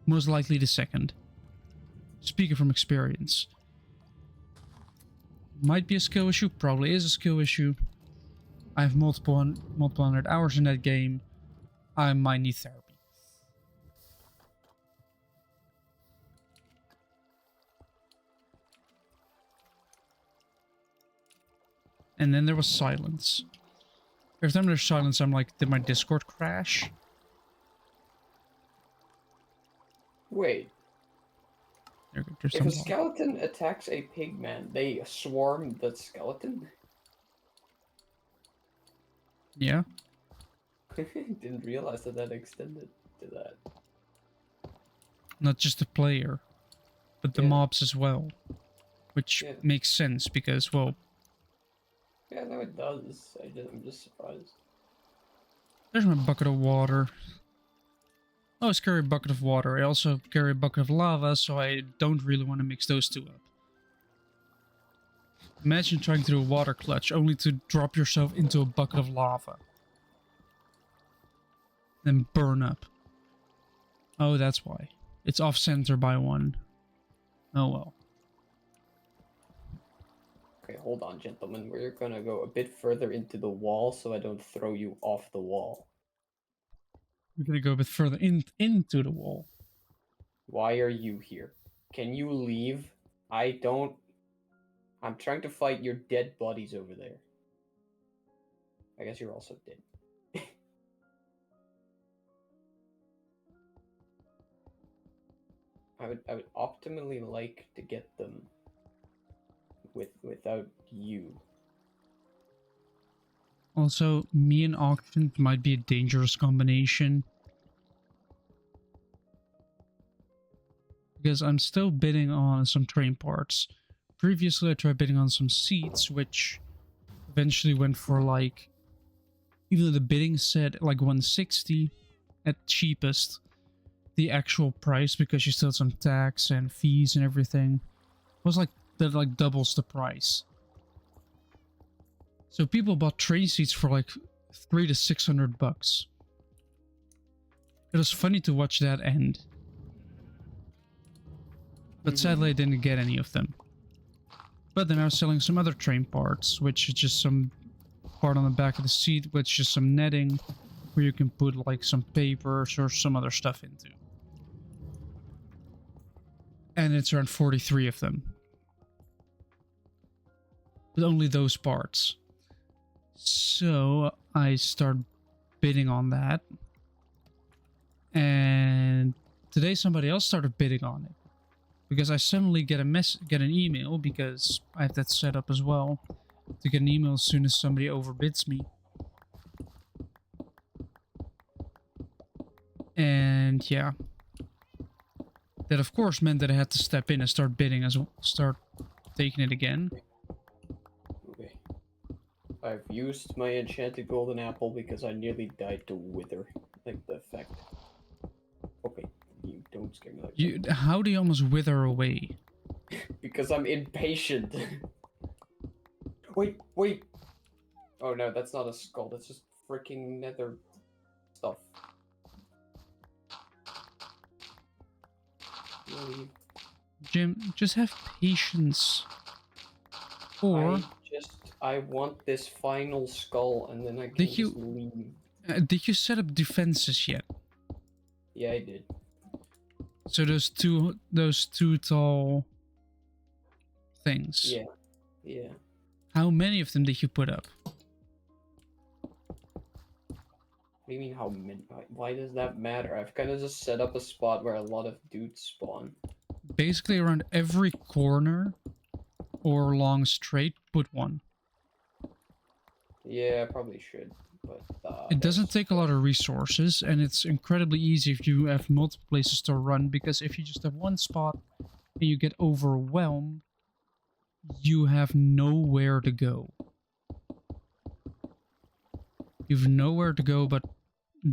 Most likely the second. Speaking from experience. Might be a skill issue, probably is a skill issue. I have multiple hundred hours in that game. I might need therapy. And then there was silence. Every time there's silence, I'm like, did my Discord crash? Wait. There's if a skeleton attacks a pigman, they swarm the skeleton? Yeah. Didn't realize that extended to that. Not just the player, but the mobs as well. Which makes sense because, well... Yeah, no, it does. I'm just surprised. There's my bucket of water. I always carry a bucket of water. I also carry a bucket of lava, so I don't really want to mix those two up. Imagine trying to do a water clutch, only to drop yourself into a bucket of lava. Then burn up. Oh, that's why. It's off-center by 1. Oh well. Okay, hold on, gentlemen. We're gonna go a bit further into the wall so I don't throw you off the wall. We're gonna go a bit further into the wall. Why are you here? Can you leave? I'm trying to fight your dead bodies over there. I guess you're also dead. I would optimally like to get them without you. Also, me and auction might be a dangerous combination. Because I'm still bidding on some train parts. Previously, I tried bidding on some seats, which eventually went for like, even though the bidding said like 160 at cheapest, the actual price, because you still had some tax and fees and everything, was like that, like doubles the price. So people bought train seats for like $300 to $600. It was funny to watch that end. But sadly I didn't get any of them. But then I was selling some other train parts, which is just some part on the back of the seat, which is some netting where you can put like some papers or some other stuff into. And it's around 43 of them. But only those parts. So I start bidding on that. And today somebody else started bidding on it. Because I suddenly get an email, because I have that set up as well, to get an email as soon as somebody overbids me. And yeah, that of course meant that I had to step in and start bidding start taking it again. Okay. I've used my enchanted golden apple because I nearly died to wither, like the effect. Okay. You don't scare me like that. How do you almost wither away? Because I'm impatient. Wait. Oh no, that's not a skull. That's just freaking nether stuff. Really? Jim, just have patience. Or I want this final skull, and then I can just leave. Did you set up defenses yet? Yeah, I did. So those two tall things. Yeah. How many of them did you put up? What do you mean how many? Why does that matter? I've kind of just set up a spot where a lot of dudes spawn. Basically around every corner or long straight, put one. Yeah, I probably should. But it doesn't take a lot of resources, and it's incredibly easy if you have multiple places to run, because if you just have one spot and you get overwhelmed, you have nowhere to go. You've nowhere to go but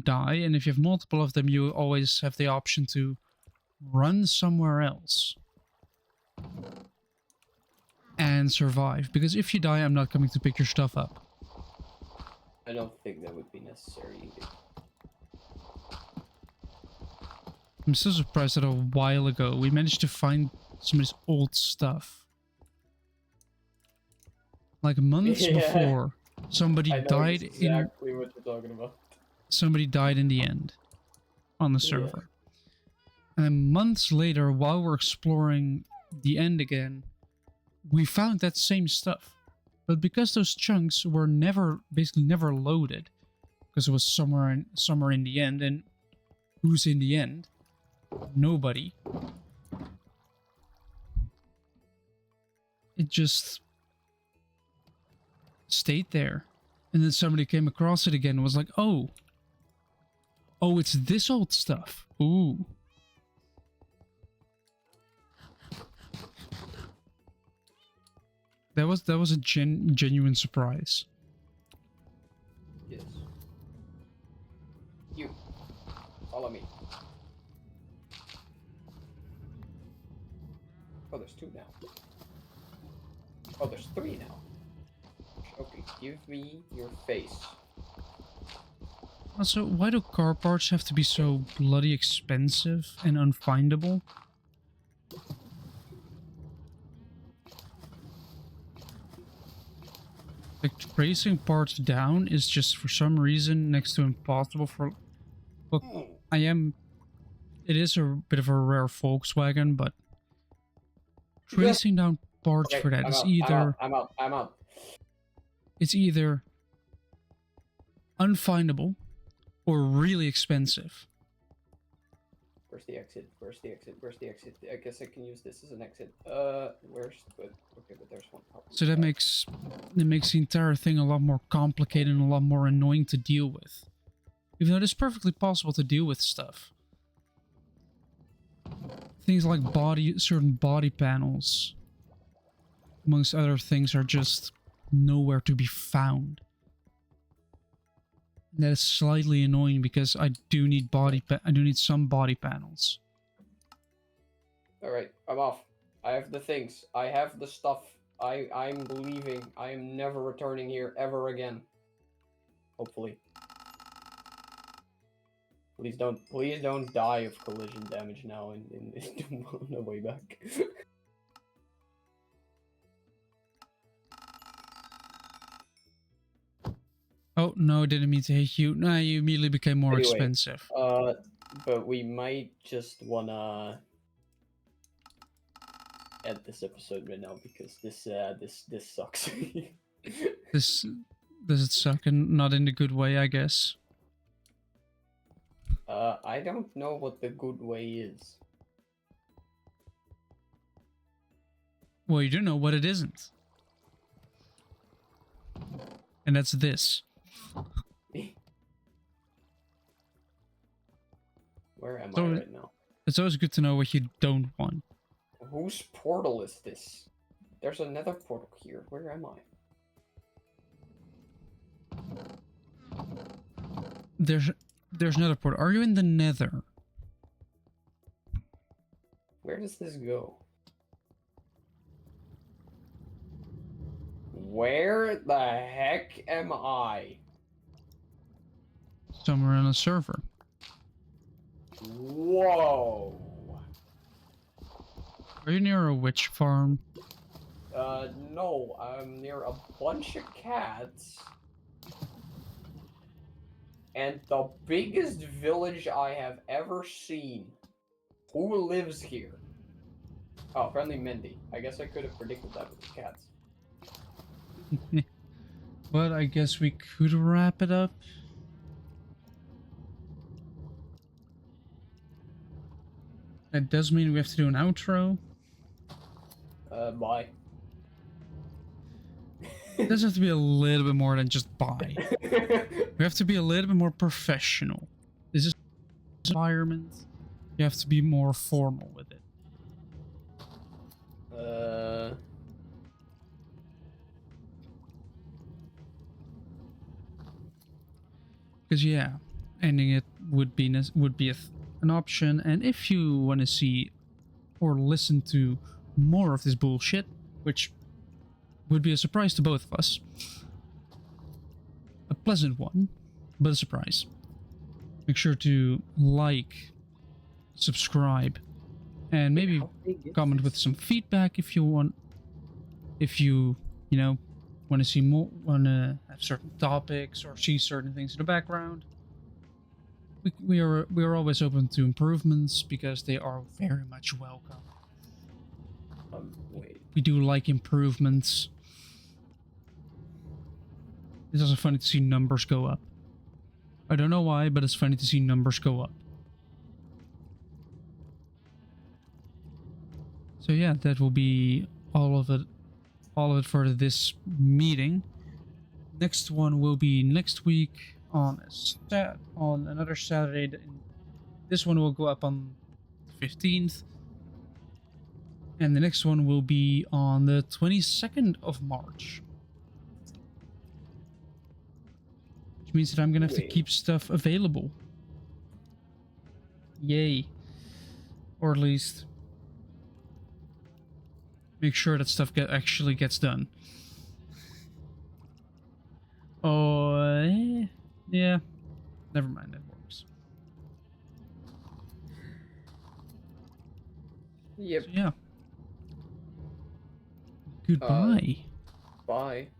die, and if you have multiple of them, you always have the option to run somewhere else and survive, because if you die, I'm not coming to pick your stuff up. I don't think that would be necessary either. I'm so surprised that a while ago we managed to find somebody's old stuff. Like months before, somebody died exactly what you're talking about. Somebody died in the end on the server. And then months later, while we're exploring the end again, we found that same stuff. But because those chunks were basically never loaded, because it was somewhere in the end, and who's in the end? Nobody. It just stayed there. And then somebody came across it again and was like, oh, it's this old stuff. Ooh. That was a genuine surprise. Yes. You. Follow me. Oh, there's 2 now. Oh, there's 3 now. Okay, give me your face. Also, why do car parts have to be so bloody expensive and unfindable? Like, tracing parts down is just for some reason next to impossible for... Look, it is a bit of a rare Volkswagen, but tracing down parts Okay, for that I'm is out. I'm either... out. I'm out. I'm out. It's either unfindable or really expensive. Where's the exit? Where's the exit? Where's the exit? I guess I can use this as an exit. Where's but okay, but there's one problem. So that makes the entire thing a lot more complicated and a lot more annoying to deal with. Even though it is perfectly possible to deal with stuff. Things like certain body panels, amongst other things, are just nowhere to be found. That is slightly annoying because I do need some body panels. All right, I'm off. I have the things. I have the stuff. I'm leaving. I am never returning here ever again. Hopefully. Please don't die of collision damage now in on the way back. Oh no, I didn't mean to hit you. Nah, you immediately became more expensive. But we might just wanna end this episode right now because this sucks. This does it suck, and not in a good way, I guess. I don't know what the good way is. Well, you do know what it isn't. And that's this. Where am I right now? It's always good to know what you don't want. Whose portal is this? There's another portal here. Where am I? There's another portal. Are you in the Nether? Where does this go? Where the heck am I? Somewhere on a server. Whoa. Are you near a witch farm? No, I'm near a bunch of cats. And the biggest village I have ever seen. Who lives here? Oh, friendly Mindy. I guess I could have predicted that with the cats. But I guess we could wrap it up. That does mean we have to do an outro. Bye. It does have to be a little bit more than just bye. We have to be a little bit more professional. This is environment. You have to be more formal with it. Because yeah, ending it would be an option. And if you want to see or listen to more of this bullshit, which would be a surprise to both of us, a pleasant one, but a surprise. Make sure to like, subscribe, and maybe comment with some feedback if you want. If you want to see more, want to have certain topics or see certain things in the background. We are always open to improvements because they are very much welcome. Wait. We do like improvements. It's also funny to see numbers go up. I don't know why, but it's funny to see numbers go up. So yeah, that will be all of it for this meeting. Next one will be next week on another Saturday. This one will go up on the 15th. And the next one will be on the 22nd of March. Which means that I'm gonna have to keep stuff available. Yay. Or at least make sure that stuff actually gets done. Oh, yeah. Never mind, it works. Yep. So yeah. Goodbye. Bye.